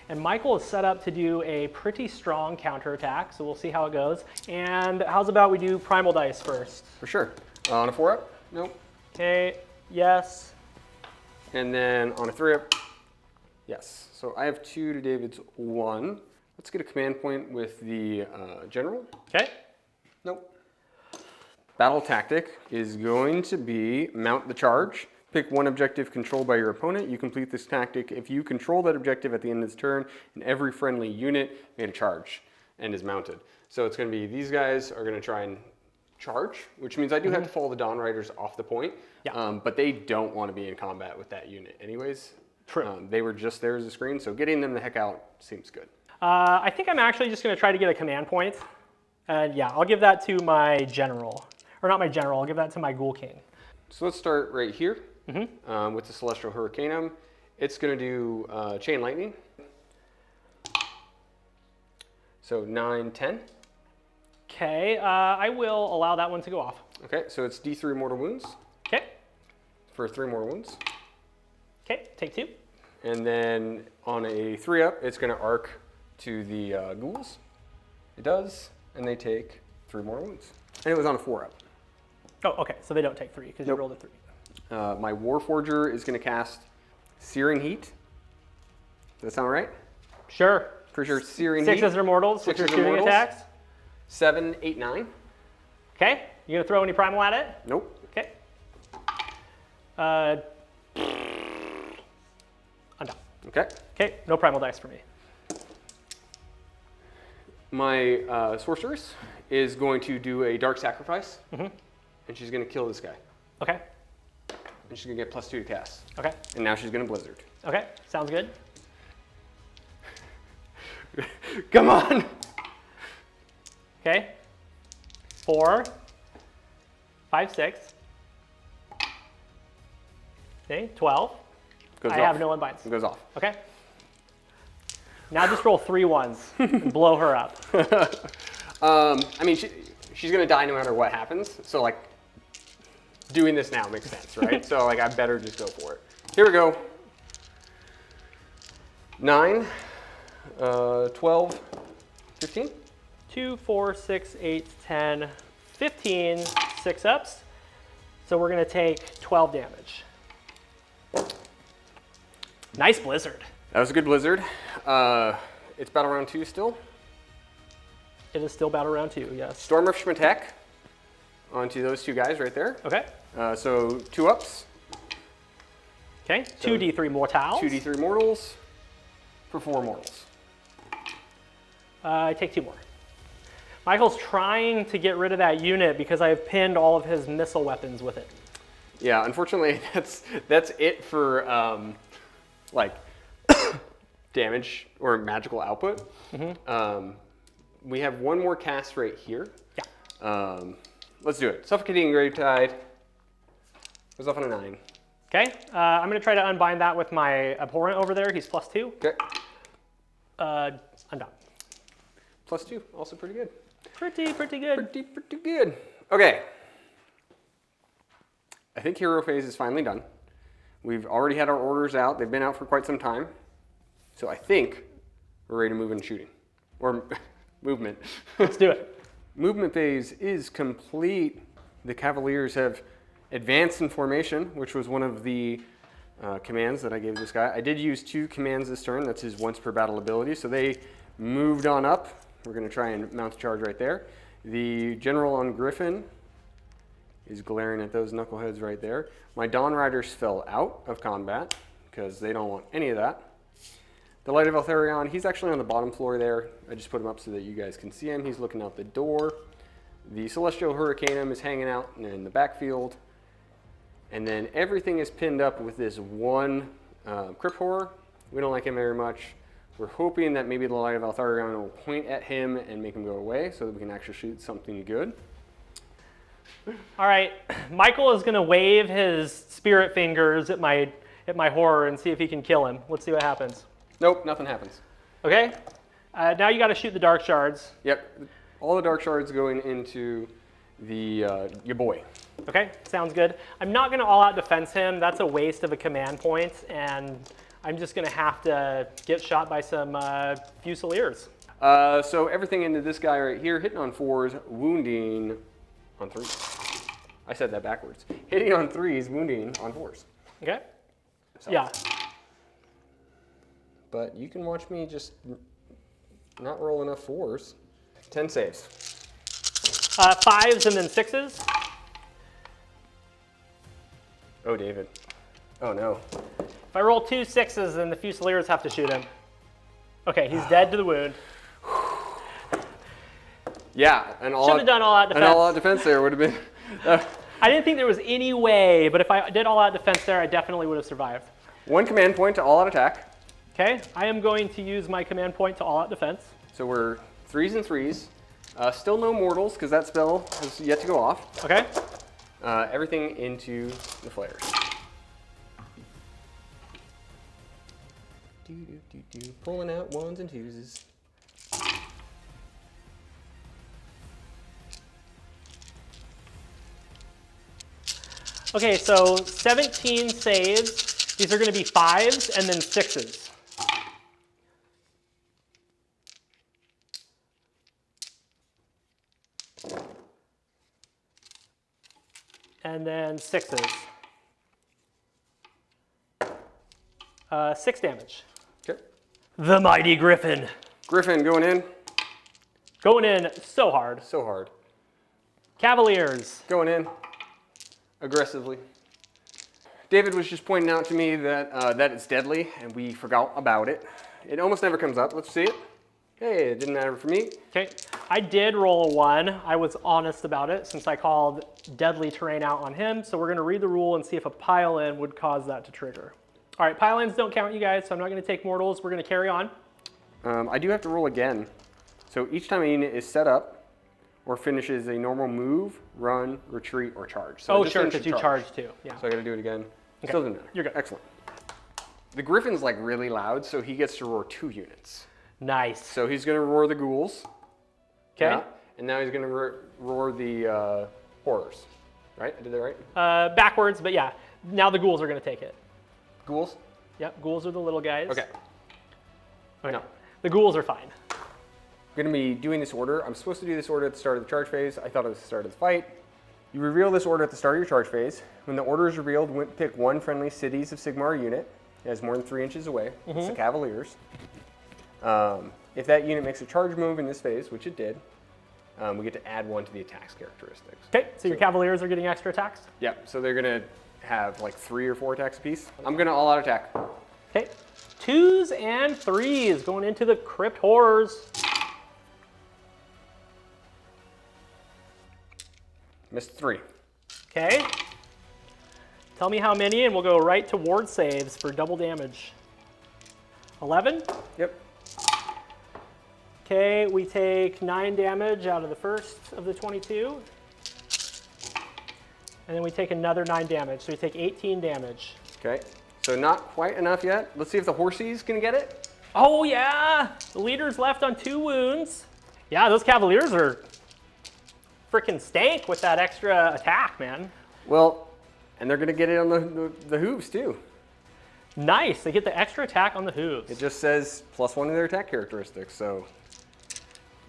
And Michael is set up to do a pretty strong counterattack, so we'll see how it goes. And how's about we do Primal Dice first? For sure. On a 4-up? Nope. Okay, yes. And then on a 3-up? Yes. So I have 2 to David's 1. Let's get a command point with the general. Okay. Nope. Battle tactic is going to be mount the charge. Pick 1 objective controlled by your opponent. You complete this tactic if you control that objective at the end of this turn, and every friendly unit made a charge and is mounted. So it's going to be these guys are going to try and charge, which means I do have to follow the Dawn Riders off the point, but they don't want to be in combat with that unit anyways. True. They were just there as a screen, so getting them the heck out seems good. I think I'm actually just going to try to get a command point. And yeah, I'll give that to my general. Or not my general, I'll give that to my Ghoul King. So let's start right here with the Celestial Hurricanum. It's going to do Chain Lightning. So 9, 10. Okay, I will allow that one to go off. Okay, so it's D3 mortal wounds. Okay. For 3 more wounds. Okay, take 2. And then on a 3-up, it's going to arc to the ghouls. It does, and they take 3 more wounds. And it was on a 4-up. Oh, okay, so they don't take 3 because you rolled a 3. My Warforger is going to cast Searing Heat. Does that sound right? Sure. For sure, Searing 6 Heat. as immortals, 6 are shooting attacks. 7, 8, 9. Okay, you gonna throw any primal at it? Nope. Okay. I'm done. Okay. Okay, no primal dice for me. My Sorceress is going to do a Dark Sacrifice, and she's going to kill this guy. Okay. And she's going to get +2 to cast. Okay. And now she's going to Blizzard. Okay, sounds good. Come on! Okay. 4, 5, 6. Okay, 12. Goes I off. have no unbinds. It goes off. Okay. Now just roll 3 ones and blow her up. I mean, she's going to die no matter what happens. So, like, doing this now makes sense, right? So, like, I better just go for it. Here we go. 9, 12, 15. 2, 4, 6, 8, 10, 15, 6 ups. So we're gonna take 12 damage. Nice blizzard. That was a good blizzard. It's battle round 2 still. It is still battle round 2, yes. Storm of Schmatek onto those 2 guys right there. Okay. So 2 ups. Okay, So 2d3 mortals. 2d3 mortals for 4 mortals. I take 2 more. Michael's trying to get rid of that unit because I have pinned all of his missile weapons with it. Yeah, unfortunately, that's it for like damage or magical output. We have 1 more cast right here. Yeah. Let's do it. Suffocating Gravetide goes off on a 9. Okay, I'm gonna try to unbind that with my abhorrent over there. He's +2. Okay. I'm done. +2, also pretty good. Pretty good. Pretty good. Okay. I think hero phase is finally done. We've already had our orders out. They've been out for quite some time. So I think we're ready to move into shooting. Or movement. Let's do it. Movement phase is complete. The Cavaliers have advanced in formation, which was one of the commands that I gave this guy. I did use 2 commands this turn. That's his once per battle ability. So they moved on up. We're going to try and mount a charge right there. The General on Griffin is glaring at those knuckleheads right there. My Dawn Riders fell out of combat because they don't want any of that. The Light of Eltharion, he's actually on the bottom floor there. I just put him up so that you guys can see him. He's looking out the door. The Celestial Hurricaneum is hanging out in the backfield. And then everything is pinned up with this one Crypt Horror. We don't like him very much. We're hoping that maybe the Light of Eltharion will point at him and make him go away so that we can actually shoot something good. All right, Michael is going to wave his spirit fingers at my horror and see if he can kill him. Let's see what happens. Nope, nothing happens. Okay, now you got to shoot the dark shards. Yep, all the dark shards going into the your boy. Okay, sounds good. I'm not going to all-out defense him. That's a waste of a command point, and I'm just going to have to get shot by some Fusiliers. So everything into this guy right here, hitting on 4s, wounding on 3s. I said that backwards. Hitting on 3s, wounding on 4s. Okay. So. Yeah. But you can watch me just not roll enough 4s. 10 saves. 5s and then 6s. Oh, David. Oh, no. If I roll 2 6s, then the Fusiliers have to shoot him. Okay, he's dead to the wound. Yeah, should have done all-out defense. An all-out defense there would have been. I didn't think there was any way, but if I did all-out defense there, I definitely would have survived. 1 command point to all-out attack. Okay, I am going to use my command point to all-out defense. So we're 3s and 3s. Still no mortals, because that spell has yet to go off. Okay. Everything into the flares. Pulling out 1s and 2s. Okay, so 17 saves. These are going to be 5s and then 6s. And then 6s. 6 damage. Okay. The Mighty Griffin. Griffin going in. Going in so hard. So hard. Cavaliers. Going in. Aggressively. David was just pointing out to me that that it's deadly, and we forgot about it. It almost never comes up. Let's see it. Hey, it didn't matter for me. Okay, I did roll a 1. I was honest about it since I called deadly terrain out on him. So we're going to read the rule and see if a pile-in would cause that to trigger. All right, pile-ins don't count, you guys, so I'm not going to take mortals. We're going to carry on. I do have to roll again. So each time a unit is set up or finishes a normal move, run, retreat, or charge. So oh, sure, because you charge too. Yeah. So I got to do it again. Okay. Still doesn't matter. You're good. Excellent. The Griffin's like really loud, so he gets to roar 2 units. Nice. So he's going to roar the ghouls. Okay. Yeah, and now he's going to roar the horrors. Right? I did that right? Backwards, but yeah. Now the ghouls are going to take it. Ghouls? Yep, ghouls are the little guys. Okay. Okay. No. The ghouls are fine. I'm going to be doing this order. I'm supposed to do this order at the start of the charge phase. I thought it was the start of the fight. You reveal this order at the start of your charge phase. When the order is revealed, pick 1 friendly Cities of Sigmar unit. It has more than 3 inches away. It's the Cavaliers. If that unit makes a charge move in this phase, which it did, we get to add 1 to the attack's characteristics. Okay, so your Cavaliers are getting extra attacks? Yep, so they're going to have like 3 or 4 attacks apiece. I'm going to all-out attack. Okay, 2s and 3s going into the Crypt Horrors. Missed 3. Okay. Tell me how many, and we'll go right to ward saves for double damage. 11? Yep. Okay, we take 9 damage out of the first of the 22. And then we take another 9 damage, so we take 18 damage. Okay, so not quite enough yet. Let's see if the Horsies can get it. Oh yeah! The leader's left on 2 wounds. Yeah, those Cavaliers are freaking stank with that extra attack, man. Well, and they're going to get it on the hooves too. Nice, they get the extra attack on the hooves. It just says +1 to their attack characteristics, so.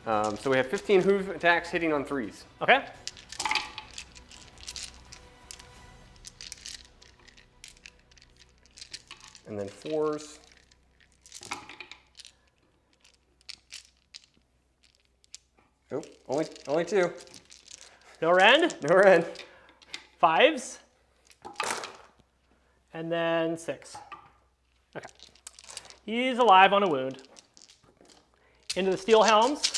So we have 15 hoof attacks hitting on 3s. Okay. and then 4s. Oh, only 2. No rend. No rend. 5s. And then 6. Okay. He's alive on a wound. Into the steel helms.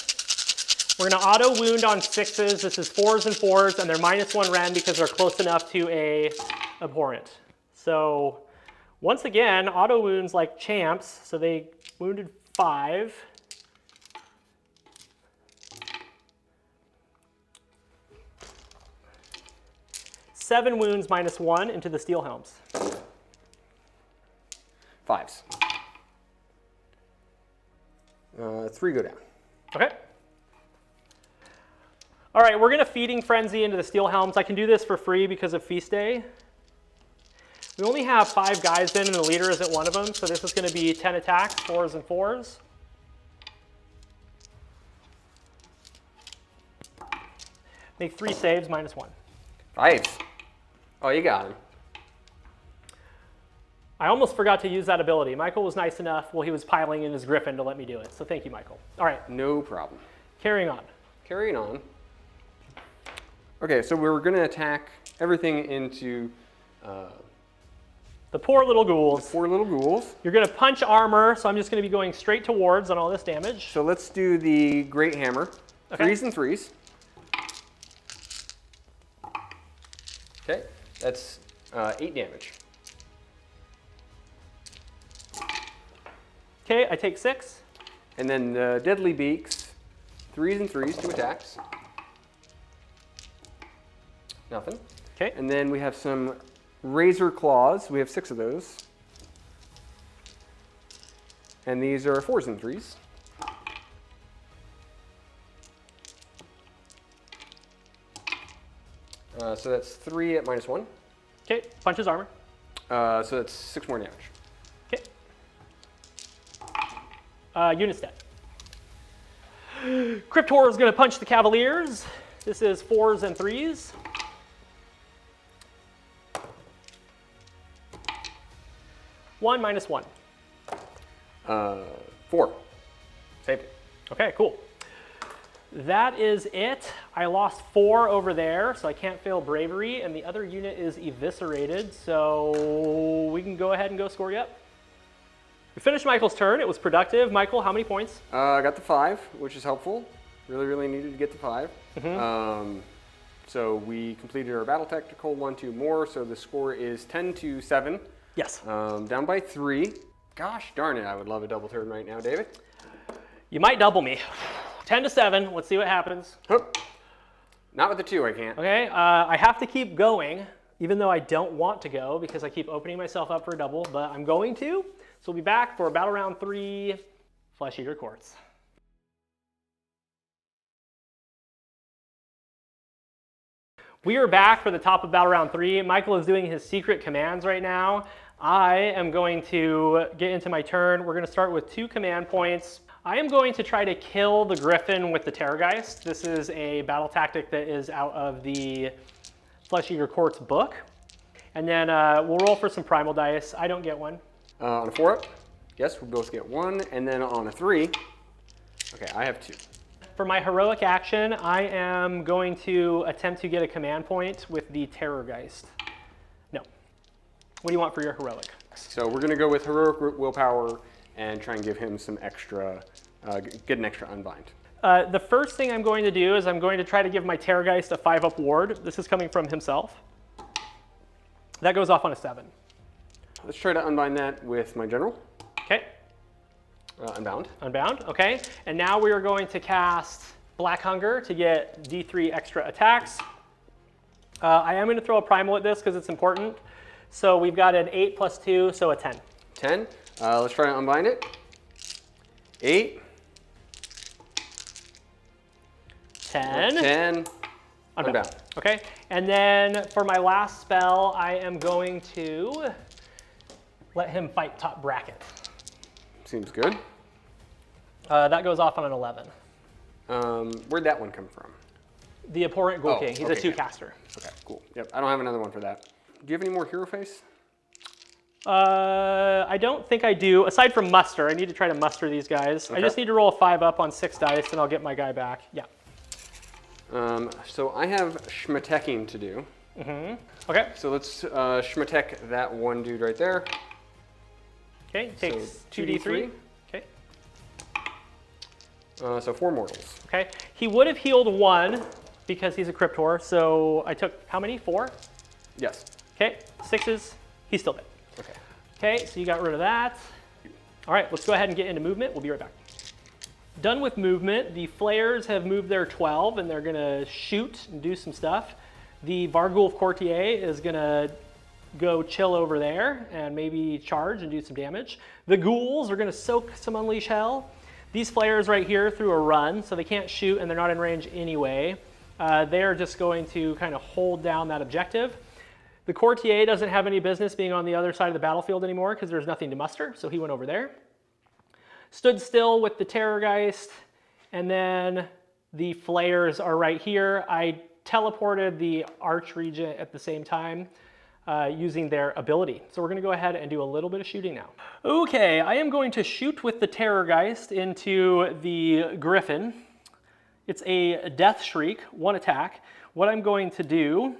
We're going to auto wound on 6s. This is 4s and 4s, and they're -1 rend because they're close enough to a abhorrent. So once again, auto wounds like champs. So they wounded 5. Seven wounds -1 into the steel helms. 5s. 3 go down. Okay. All right, we're going to feeding frenzy into the steel helms. I can do this for free because of feast day. We only have 5 guys in, and the leader isn't one of them, so this is going to be 10 attacks, 4s and 4s. Make 3 saves, -1. 5s. Oh, you got him. I almost forgot to use that ability. Michael was nice enough while he was piling in his griffin to let me do it, so thank you, Michael. All right. No problem. Carrying on. Carrying on. Okay, so we're going to attack everything into The poor little ghouls. 4 little ghouls. You're going to punch armor, so I'm just going to be going straight to wards on all this damage. So let's do the Great Hammer. Okay. 3s and 3s. Okay, that's 8 damage. Okay, I take 6. And then the Deadly Beaks, 3s and 3s, 2 attacks. Nothing. Okay. And then we have some Razor Claws. We have 6 of those. And these are 4s and 3s. So that's 3 at -1. Okay, punches armor. So that's 6 more damage. Okay. Unit stat. Cryptor is going to punch the Cavaliers. This is 4s and 3s. One -1. 4. Saved it. Okay, cool. That is it. I lost 4 over there, so I can't fail bravery, and the other unit is eviscerated, so we can go ahead and go score yep. We finished Michael's turn. It was productive. Michael, how many points? I got the 5, which is helpful. Really needed to get the 5. So we completed our battle tactical 1, 2 more, so the score is 10-7. Yes. Down by 3. Gosh darn it, I would love a double turn right now, David. You might double me. 10-7. Let's see what happens. Hup. Not with the 2, I can't. Okay, I have to keep going, even though I don't want to go because I keep opening myself up for a double, but I'm going to. So we'll be back for battle round 3, Flesh Eater Courts. We are back for the top of battle round 3. Michael is doing his secret commands right now. I am going to get into my turn. We're going to start with 2 command points. I am going to try to kill the Griffin with the Terrorgeist. This is a battle tactic that is out of the Flesh Eater Courts book. And then we'll roll for some primal dice. I don't get one. On a 4 up, yes, we both get 1. And then on a 3, okay, I have 2. For my heroic action, I am going to attempt to get a command point with the Terrorgeist. No. What do you want for your heroic? So we're going to go with heroic willpower and try and give him some extra, get an extra unbind. The first thing I'm going to do is I'm going to try to give my Terrorgeist a 5-up ward. This is coming from himself. That goes off on a 7. Let's try to unbind that with my general. Okay. Unbound. Unbound, okay. And now we are going to cast Black Hunger to get D3 extra attacks. I am going to throw a primal at this because it's important. So we've got an 8 + 2, so a 10. 10. Let's try to unbind it. 8. 10. 10. Unbound. Okay. And then for my last spell, I am going to let him fight top bracket. Seems good. That goes off on an 11. Where'd that one come from? The Abhorrent Ghoul King. He's a 2-caster. Okay, cool. Yep, I don't have another one for that. Do you have any more hero face? I don't think I do. Aside from muster, I need to try to muster these guys. Okay. I just need to roll a 5 up on 6 dice, and I'll get my guy back. Yeah. So I have schmatecking to do. Okay. So let's schmatec that one dude right there. Okay, takes So 2d3. Okay. So 4 mortals. Okay. He would have healed 1 because he's a Cryptor, so I took how many? 4? Yes. Okay, 6s. He's still dead. Okay. Okay, so you got rid of that. All right, let's go ahead and get into movement. We'll be right back. Done with movement. The Flayers have moved their 12, and they're going to shoot and do some stuff. The Vargulf Courtier is going to go chill over there and maybe charge and do some damage. The Ghouls are going to soak some Unleash Hell. These Flayers right here threw a run, so they can't shoot, and they're not in range anyway. They're just going to kind of hold down that objective. The Courtier doesn't have any business being on the other side of the battlefield anymore because there's nothing to muster, so he went over there. Stood still with the Terrorgeist, and then the Flayers are right here. I teleported the Archregent at the same time using their ability. So we're going to go ahead and do a little bit of shooting now. Okay, I am going to shoot with the Terrorgeist into the Griffin. It's a Death Shriek, 1 attack. What I'm going to do,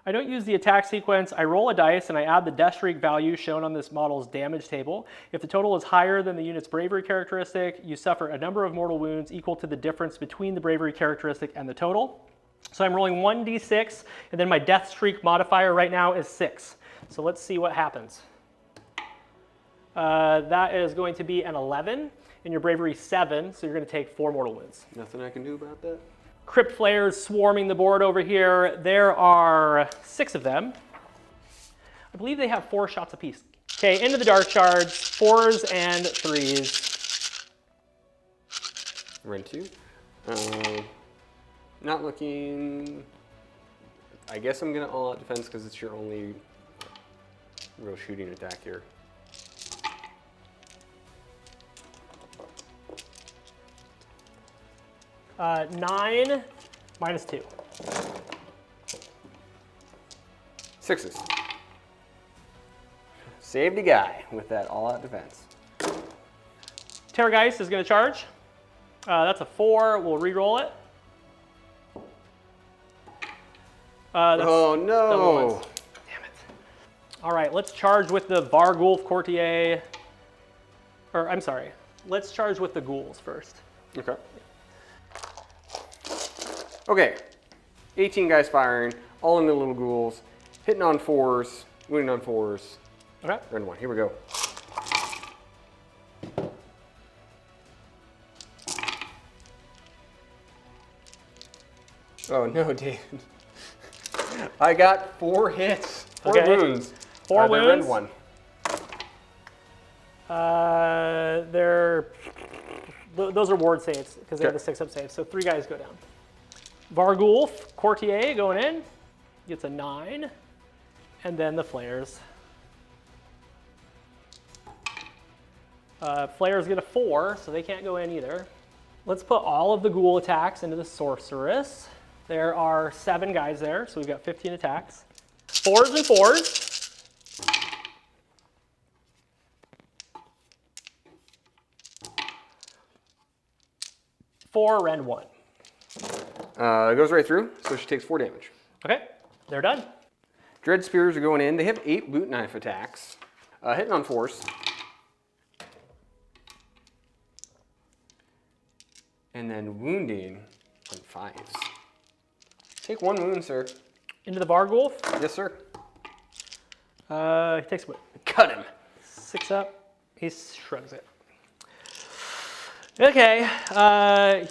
I don't use the attack sequence. I roll a dice and I add the Death Shriek value shown on this model's damage table. If the total is higher than the unit's bravery characteristic, you suffer a number of mortal wounds equal to the difference between the bravery characteristic and the total. So I'm rolling 1d6, and then my Death Shriek modifier right now is 6. So let's see what happens. That is going to be an 11, and your bravery 7, so you're going to take 4 mortal wounds. Nothing I can do about that. Crypt Flayers swarming the board over here. There are 6 of them. I believe they have 4 shots apiece. Okay, into the Dark Shards, 4s and 3s. Run 2. Not looking. I guess I'm gonna all out defense because it's your only real shooting attack here. Uh, 9 minus 2. 6s. Saved a guy with that all-out defense. Terrorgeist is going to charge. That's a 4. We'll re-roll it. That's Oh double no! ones. Damn it. All right, let's charge with the Vargulf Courtier. Or, I'm sorry. Let's charge with the Ghouls first. Okay. Okay. 18 guys firing, all in the little ghouls, hitting on 4s, wounding on 4s. Okay. Run 1. Here we go. Oh no, David. I got 4 hits. 4 Okay. wounds. 4 They're wounds? red 1. Those are ward saves because they have the 6-up save. So 3 guys go down. Vargulf Courtier going in. Gets a 9. And then the Flayers. Flayers get a 4, so they can't go in either. Let's put all of the ghoul attacks into the Sorceress. There are 7 guys there, so we've got 15 attacks. 4s and 4s. Four, rend 1. It goes right through, so she takes 4 damage. Okay, they're done. Dread Spears are going in. They have 8 boot knife attacks. Hitting on 4s. And then wounding on 5s. Take 1 wound, sir. Into the Vargulf. Yes, sir. He takes what? Cut him. 6 up. He shrugs it. Okay,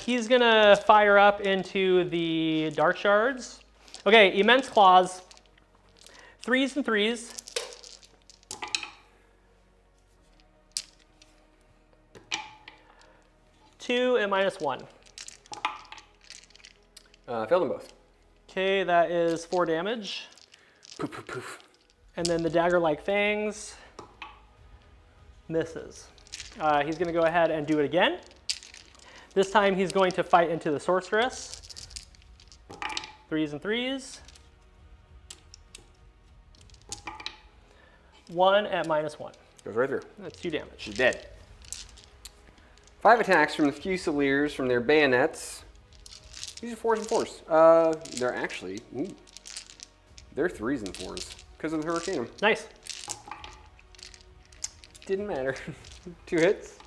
he's gonna fire up into the Dark Shards. Okay, Immense Claws. 3s and 3s. Two and minus 1. Failed them both. Okay, that is 4 damage. Poof, poof, poof. And then the dagger-like fangs misses. He's going to go ahead and do it again. This time he's going to fight into the Sorceress. 3s and 3s. 1 at -1. Goes right through. That's 2 damage. She's dead. 5 attacks from the Fusiliers from their bayonets. These are 4s and 4s. They're actually, they're 3s and 4s because of the Hurricane. Nice. Didn't matter. 2 hits.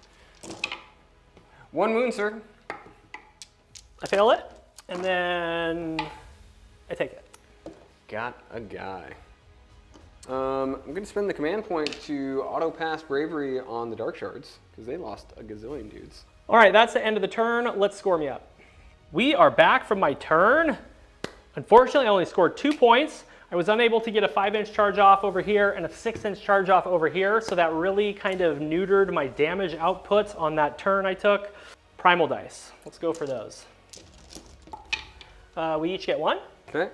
1 wound, sir. I fail it, and then I take it. Got a guy. I'm going to spend the command point to auto-pass Bravery on the Dark Shards, because they lost a gazillion dudes. All right, that's the end of the turn. Let's score me up. We are back from my turn. Unfortunately, I only scored 2 points. I was unable to get a 5-inch charge off over here and a 6-inch charge off over here, so that really kind of neutered my damage output on that turn I took. Primal dice. Let's go for those. We each get 1. Okay.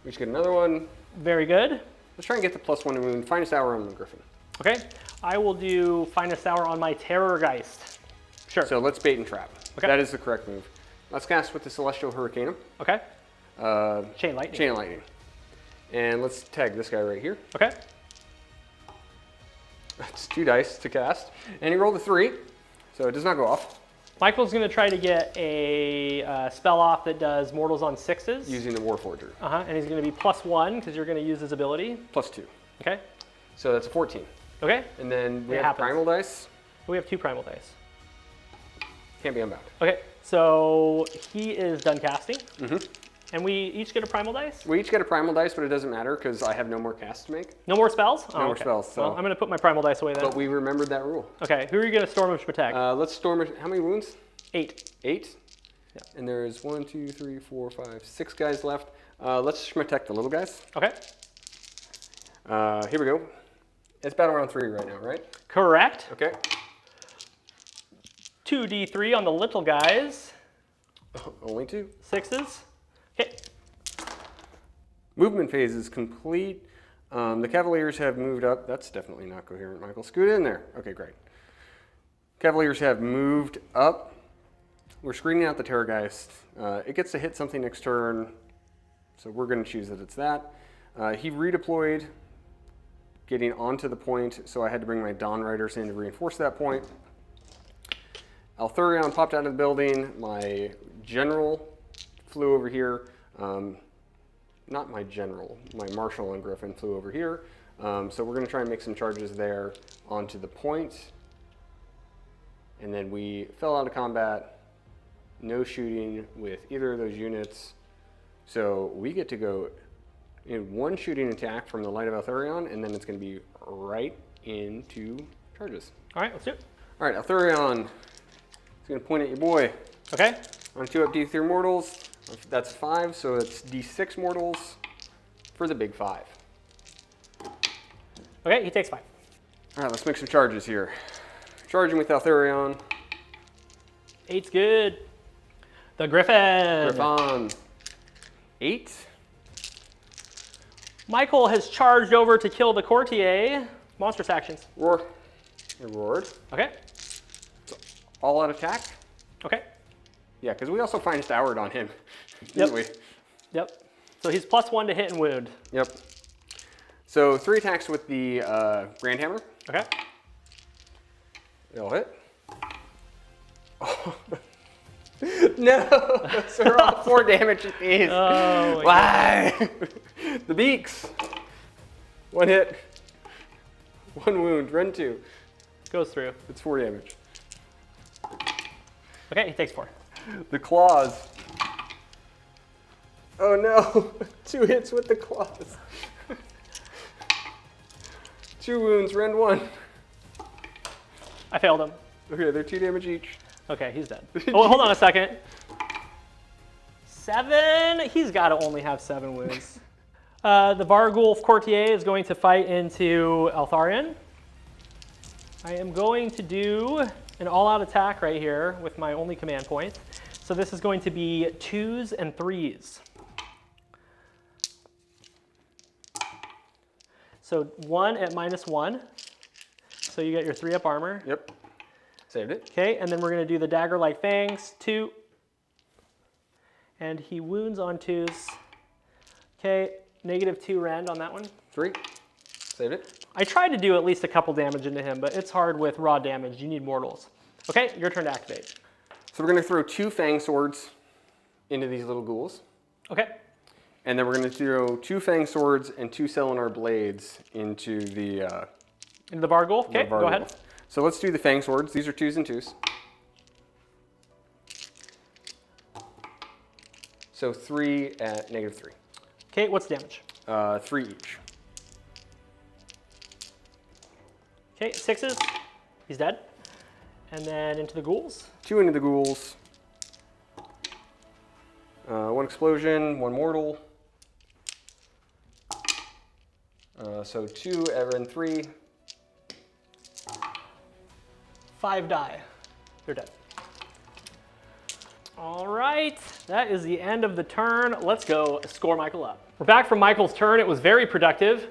We each get another one. Very good. Let's try and get the +1 wound. Finest hour on the Griffin. Okay. I will do Finest Hour on my Terrorgeist. Sure. So let's bait and trap. Okay. That is the correct move. Let's cast with the Celestial Hurricane. Okay. Chain Lightning. Chain Lightning. And let's tag this guy right here. Okay. That's 2 dice to cast. And he rolled a 3, so it does not go off. Michael's going to try to get a spell off that does mortals on 6s. Using the Warforger. And he's going to be +1 because you're going to use his ability. +2. Okay. So that's a 14. Okay. And then we It have happens. Primal dice. We have 2 primal dice. Can't be unbound. Okay. So he is done casting. And we each get a primal dice? We each get a Primal dice, but it doesn't matter because I have no more casts to make. No more spells? No more spells. So. Well, I'm going to put my primal dice away then. But we remembered that rule. Okay. Who are you going to Storm Protect? Let's storm it. How many wounds? 8. 8? Yeah. And there's 1, 2, 3, 4, 5, 6 guys left. Let's protect the little guys. Okay. Here we go. It's battle round 3 right now, right? Correct. Okay. 2d3 on the little guys. Only 2. 6s. Okay. Movement phase is complete. The Cavaliers have moved up. That's definitely not coherent, Michael. Scoot in there. Okay, great. Cavaliers have moved up. We're screening out the Terrorgeist. It gets to hit something next turn, so we're going to choose that it's that. He redeployed, getting onto the point, so I had to bring my Dawn Riders in to reinforce that point. Althurion popped out of the building. My general flew over here. Not my general, my Marshal and Griffin flew over here. So we're going to try and make some charges there onto the point. And then we fell out of combat. No shooting with either of those units. So we get to go in 1 shooting attack from the Light of Althurion, and then it's going to be right into charges. All right, let's do it. All right, Althurion is going to point at your boy. Okay. On 2 up D3 mortals. That's 5, so it's D6 mortals for the big 5. Okay, he takes 5. All right, let's make some charges here. Charging with Althurion. 8's good. The Griffin. Griffon. 8. Michael has charged over to kill the Courtier. Monstrous actions. Roar. Roared. Okay. All out attack. Okay. Yeah, because we also finest houred on him, didn't we? Yep. So he's +1 to hit and wound. Yep. So 3 attacks with the Grand Hammer. Okay. It'll hit. Oh. No! So we're all 4 damage at these. Oh, why? The beaks. 1 hit. 1 wound. Run 2. Goes through. It's 4 damage. Okay, he takes 4. The claws. Oh no! 2 hits with the claws. 2 wounds. Rend 1. I failed him. Okay, they're 2 damage each. Okay, he's dead. Oh, hold on a second. 7? He's got to only have 7 wounds. The Varghulf Courtier is going to fight into Altharion. I am going to do an all-out attack right here with my only command point. So this is going to be 2s and 3s. So 1 at -1. So you get your 3-up armor. Yep. Saved it. Okay, and then we're going to do the dagger-like fangs. 2. And he wounds on 2s. Okay, -2 rend on that one. 3. Saved it. I tried to do at least a couple damage into him, but it's hard with raw damage. You need mortals. Okay, your turn to activate. So we're going to throw 2 Fang Swords into these little ghouls. Okay. And then we're going to throw 2 Fang Swords and 2 Selenar Blades into the... into the Varghoul? Okay, go ahead. So let's do the Fang Swords. These are 2s and 2s. So 3 at -3. Okay, what's damage? 3 each. Okay, 6s. He's dead. And then into the ghouls. 2 into the ghouls. 1 explosion, 1 mortal. So 2 and 3. 5 die. They're dead. All right, that is the end of the turn. Let's go score Michael up. We're back from Michael's turn. It was very productive.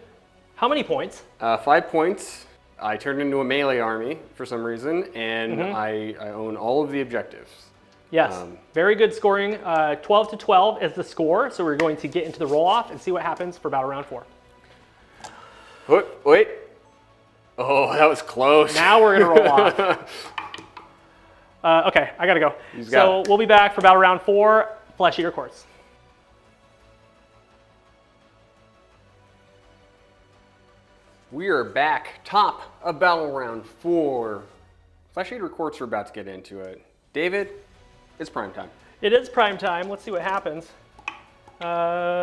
How many points? 5 points. I turned into a melee army for some reason, and I own all of the objectives. Yes, very good scoring. 12 to 12 is the score, so we're going to get into the roll-off and see what happens for battle round 4. Wait. Oh, that was close. Now we're gonna roll off. Okay, I gotta go. So we'll be back for battle round 4, Flesh Eater Course. We are back, top of battle round 4. Flesh Eater Courts are about to get into it. David, it's prime time. It is prime time. Let's see what happens.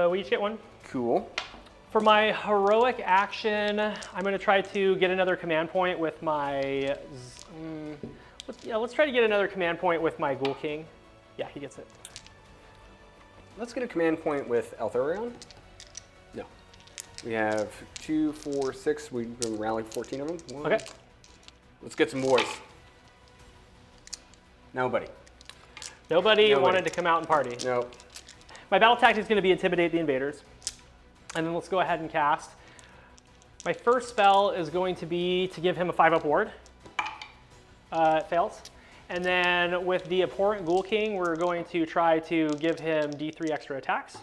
We each get 1. Cool. For my heroic action, I'm going to try to get another command point with my... let's try to get another command point with my Ghoul King. Yeah, he gets it. Let's get a command point with Eltharion. No. We have 2, 4, 6. We can rally 14 of them. 1. Okay. Let's get some boys. Nobody. Nobody wanted to come out and party. Nope. My battle tactic is going to be Intimidate the Invaders. And then let's go ahead and cast. My first spell is going to be to give him a 5-up ward. It fails. And then with the Abhorrent Ghoul King, we're going to try to give him D3 extra attacks.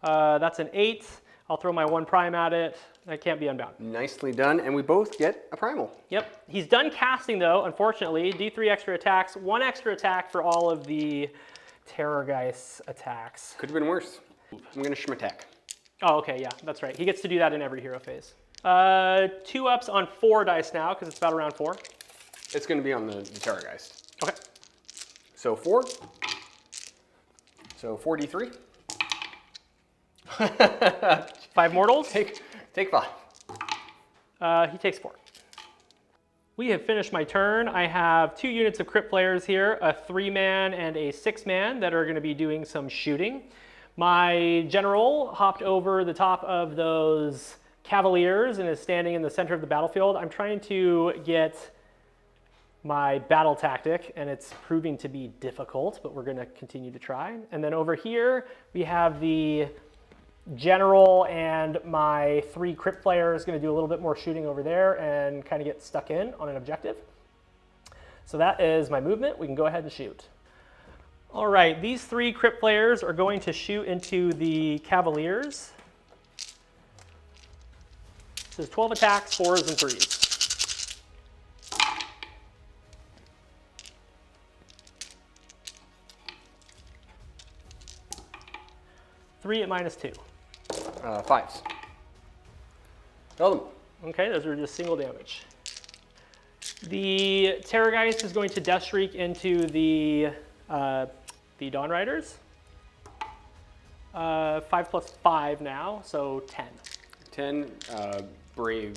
That's an 8. I'll throw my 1 prime at it. That can't be unbound. Nicely done, and we both get a primal. Yep. He's done casting though, unfortunately. D3 extra attacks, 1 extra attack for all of the Terrorgeist attacks. Could have been worse. I'm going to Schmattack. Oh, okay, yeah, that's right. He gets to do that in every hero phase. 2 ups on 4 dice now, because it's battle round 4. It's going to be on the Terrorgeist. Okay. So 4. So 4d3. 5 mortals. Take 5. He takes 4. We have finished my turn. I have 2 units of crypt players here, a 3-man and a 6-man that are going to be doing some shooting. My general hopped over the top of those cavaliers and is standing in the center of the battlefield. I'm trying to get my battle tactic, and it's proving to be difficult, but we're going to continue to try. And then over here, we have the general and my 3 crypt players going to do a little bit more shooting over there and kind of get stuck in on an objective. So that is my movement. We can go ahead and shoot. All right, these 3 crypt players are going to shoot into the cavaliers. This is 12 attacks, 4s and 3s. Three at -2. 5s. Tell them. Okay, those are just single damage. The Terrorgeist is going to Death Shriek into the Dawn Riders. 5 plus 5 now, so 10. 10, Brave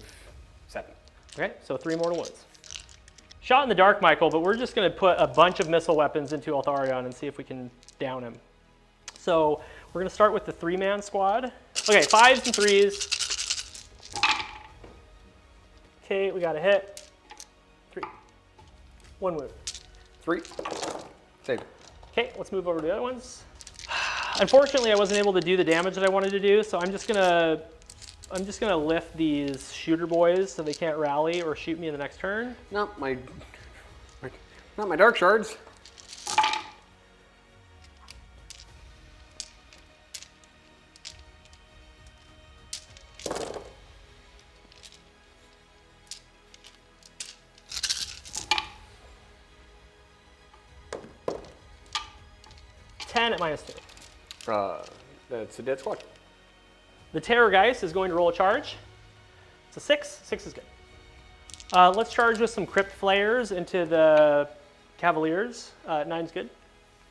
7. Okay, so 3 mortal wounds. Shot in the dark, Michael, but we're just going to put a bunch of missile weapons into Eltharion and see if we can down him. So we're going to start with the 3-man squad. Okay, 5s and 3s. Okay, we got a hit. 3. 1 wound. 3. Save. Okay, let's move over to the other ones. Unfortunately, I wasn't able to do the damage that I wanted to do, so I'm just gonna lift these shooter boys so they can't rally or shoot me in the next turn. Not my dark shards. 10 at -2. That's a dead squad. The Terrorgeist is going to roll a charge. It's a 6. 6 is good. Let's charge with some Crypt Flayers into the Cavaliers. 9's good.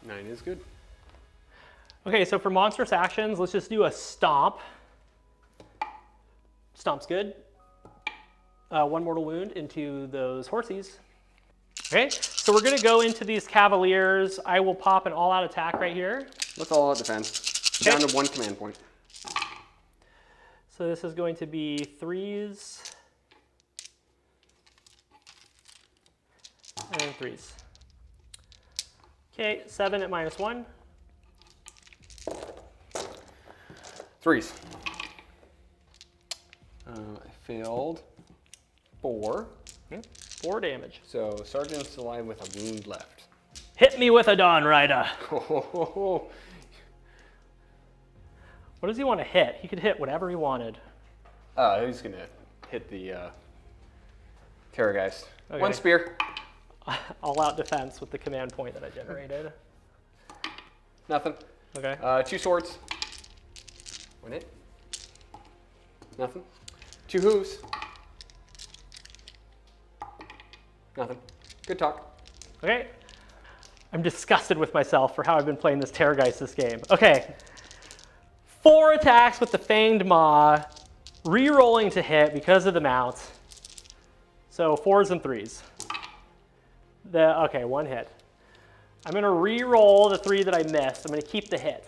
9 is good. Okay, so for monstrous actions, let's just do a Stomp. Stomp's good. 1 mortal wound into those horsies. Okay, so we're going to go into these Cavaliers. I will pop an all-out attack right here. Let's all out defense. Down to 1 command point. So this is going to be 3s and 3s. Okay, 7 at -1. 3s. I failed 4. 4 damage. So Sergeant's alive with a wound left. Hit me with a Dawn Rider. Oh, What does he want to hit? He could hit whatever he wanted. he's gonna hit the Terrorgeist. Okay. 1 spear. All out defense with the command point that I generated. Nothing. Okay. 2 swords. 1 hit. Nothing. 2 hooves. Nothing. Good talk. Okay. I'm disgusted with myself for how I've been playing this Terrorgeist this game. Okay. 4 attacks with the Fanged Maw, re-rolling to hit because of the mount. So 4s and 3s. Okay, 1 hit. I'm going to re-roll the 3 that I missed. I'm going to keep the hit.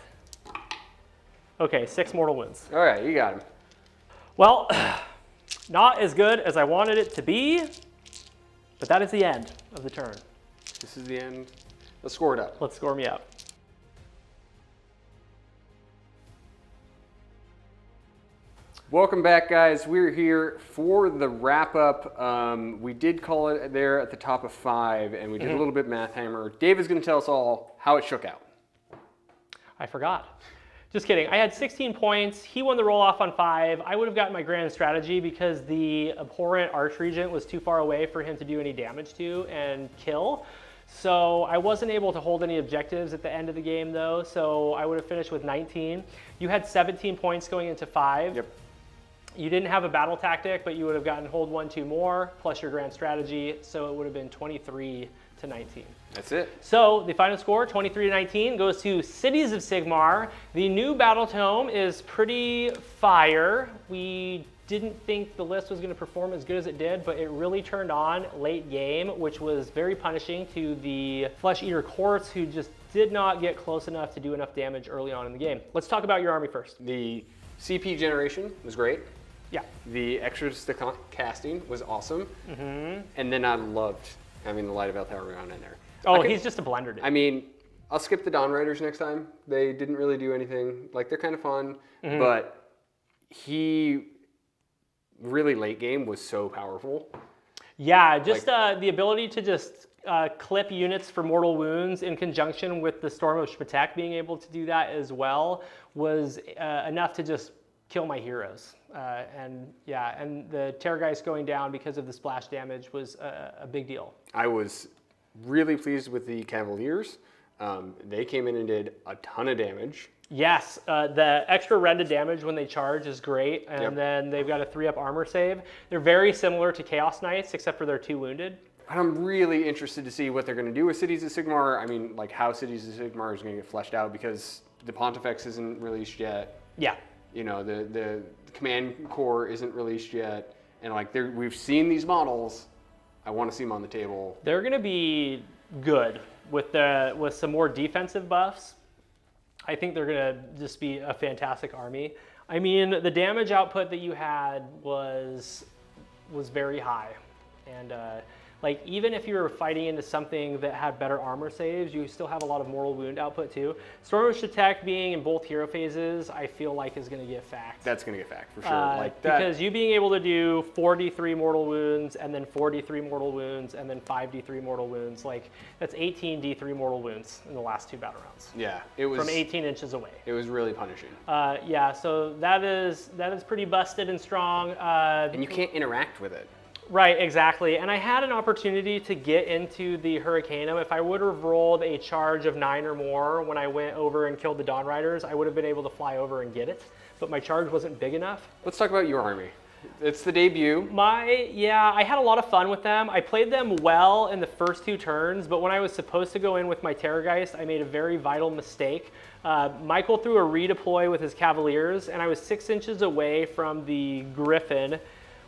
Okay, 6 mortal wounds. All right, you got him. Well, not as good as I wanted it to be, but that is the end of the turn. This is the end. Let's score it up. Let's score me up. Welcome back, guys. We're here for the wrap-up. We did call it there at the top of 5, and we did a little bit math hammer. Dave is going to tell us all how it shook out. I forgot. Just kidding. I had 16 points. He won the roll-off on 5. I would have gotten my grand strategy because the abhorrent Archregent was too far away for him to do any damage to and kill. So I wasn't able to hold any objectives at the end of the game, though, so I would have finished with 19. You had 17 points going into 5. Yep. You didn't have a battle tactic, but you would have gotten hold 1, 2 more, plus your grand strategy, so it would have been 23 to 19. That's it. So the final score, 23 to 19, goes to Cities of Sigmar. The new battle tome is pretty fire. We didn't think the list was going to perform as good as it did, but it really turned on late game, which was very punishing to the Flesh Eater Courts, who just did not get close enough to do enough damage early on in the game. Let's talk about your army first. The CP generation was great. Yeah. The extra casting was awesome. And then I loved having the Light of Eltharion in there. Oh, he's just a blender, dude. I mean, I'll skip the Dawn Riders next time. They didn't really do anything. Like, they're kind of fun, but he really late game was so powerful. Yeah, just the ability to just clip units for mortal wounds in conjunction with the Storm of Shpatek being able to do that as well was enough to just kill my heroes. And the Terrorgeist going down because of the splash damage was a big deal. I was really pleased with the Cavaliers. They came in and did a ton of damage. Yes, the extra rend damage when they charge is great, and then they've got a 3-up armor save. They're very similar to Chaos Knights, except for they're 2 wounded. I'm really interested to see what they're going to do with Cities of Sigmar. I mean, like how Cities of Sigmar is going to get fleshed out because the Pontifex isn't released yet. Yeah. You know, the Command Core isn't released yet, and like we've seen these models. I want to see them on the table. They're going to be good with some more defensive buffs. I think they're going to just be a fantastic army. I mean, the damage output that you had was very high, and like even if you were fighting into something that had better armor saves, you still have a lot of mortal wound output too. Storm of Shpatek being in both hero phases, I feel like is going to get fact. That's going to get fact for sure. Like that. Because you being able to do 4d3 mortal wounds and then 4d3 mortal wounds and then 5d3 mortal wounds, like that's 18 d3 mortal wounds in the last 2 battle rounds. Yeah, it was from 18 inches away. It was really punishing. Yeah, so that is pretty busted and strong. And you can't interact with it. Right, exactly. And I had an opportunity to get into the Hurricanum. If I would have rolled a charge of 9 or more when I went over and killed the Dawn Riders, I would have been able to fly over and get it, but my charge wasn't big enough. Let's talk about your army. It's the debut. Yeah, I had a lot of fun with them. I played them well in the first 2 turns, but when I was supposed to go in with my Terrorgeist, I made a very vital mistake. Michael threw a redeploy with his Cavaliers, and I was 6 inches away from the Griffin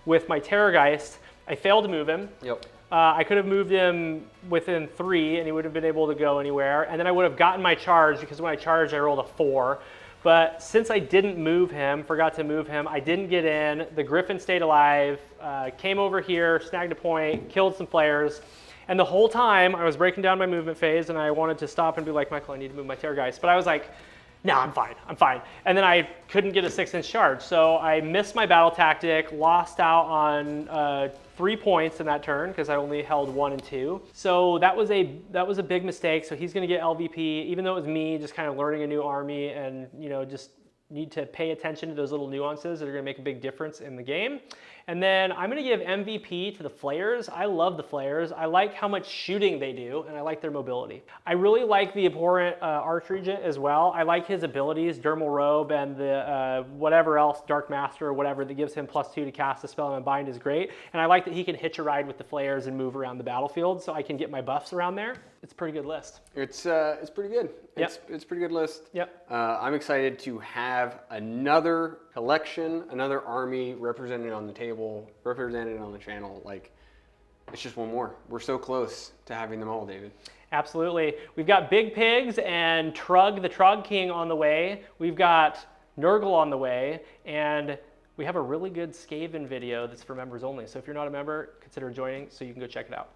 with my Terrorgeist. I failed to move him. Yep. I could have moved him within 3, and he would have been able to go anywhere. And then I would have gotten my charge, because when I charged, I rolled a 4. But since I didn't move him, forgot to move him, I didn't get in. The Griffin stayed alive, came over here, snagged a point, killed some flares. And the whole time, I was breaking down my movement phase, and I wanted to stop and be like, Michael, I need to move my Terrorgeist. But I was like, no, I'm fine. And then I couldn't get a 6-inch charge. So I missed my battle tactic, lost out on 3 points in that turn because I only held 1 and 2. So that was a big mistake. So he's gonna get LVP, even though it was me just kind of learning a new army and just need to pay attention to those little nuances that are gonna make a big difference in the game. And then I'm gonna give MVP to the Flayers. I love the Flayers. I like how much shooting they do, and I like their mobility. I really like the Abhorrent Archregent as well. I like his abilities, Dermal Robe and the whatever else, Dark Master or whatever, that gives him +2 to cast a spell and Unbind is great. And I like that he can hitch a ride with the Flayers and move around the battlefield, so I can get my buffs around there. It's a pretty good list. It's pretty good. It's a pretty good list. Yep. I'm excited to have another collection, another army represented on the table, represented on the channel. Like, it's just one more. We're so close to having them all, David. Absolutely. We've got Big Pigs and Trug, the Trog King, on the way. We've got Nurgle on the way, and we have a really good Skaven video that's for members only. So if you're not a member, consider joining so you can go check it out.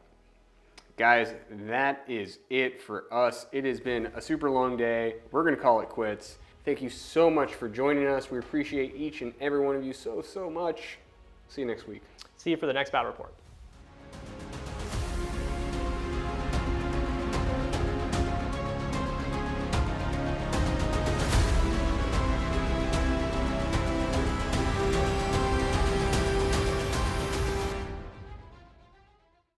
Guys, that is it for us. It has been a super long day. We're gonna call it quits. Thank you so much for joining us. We appreciate each and every one of you so much. See you next week. See you for the next Battle Report.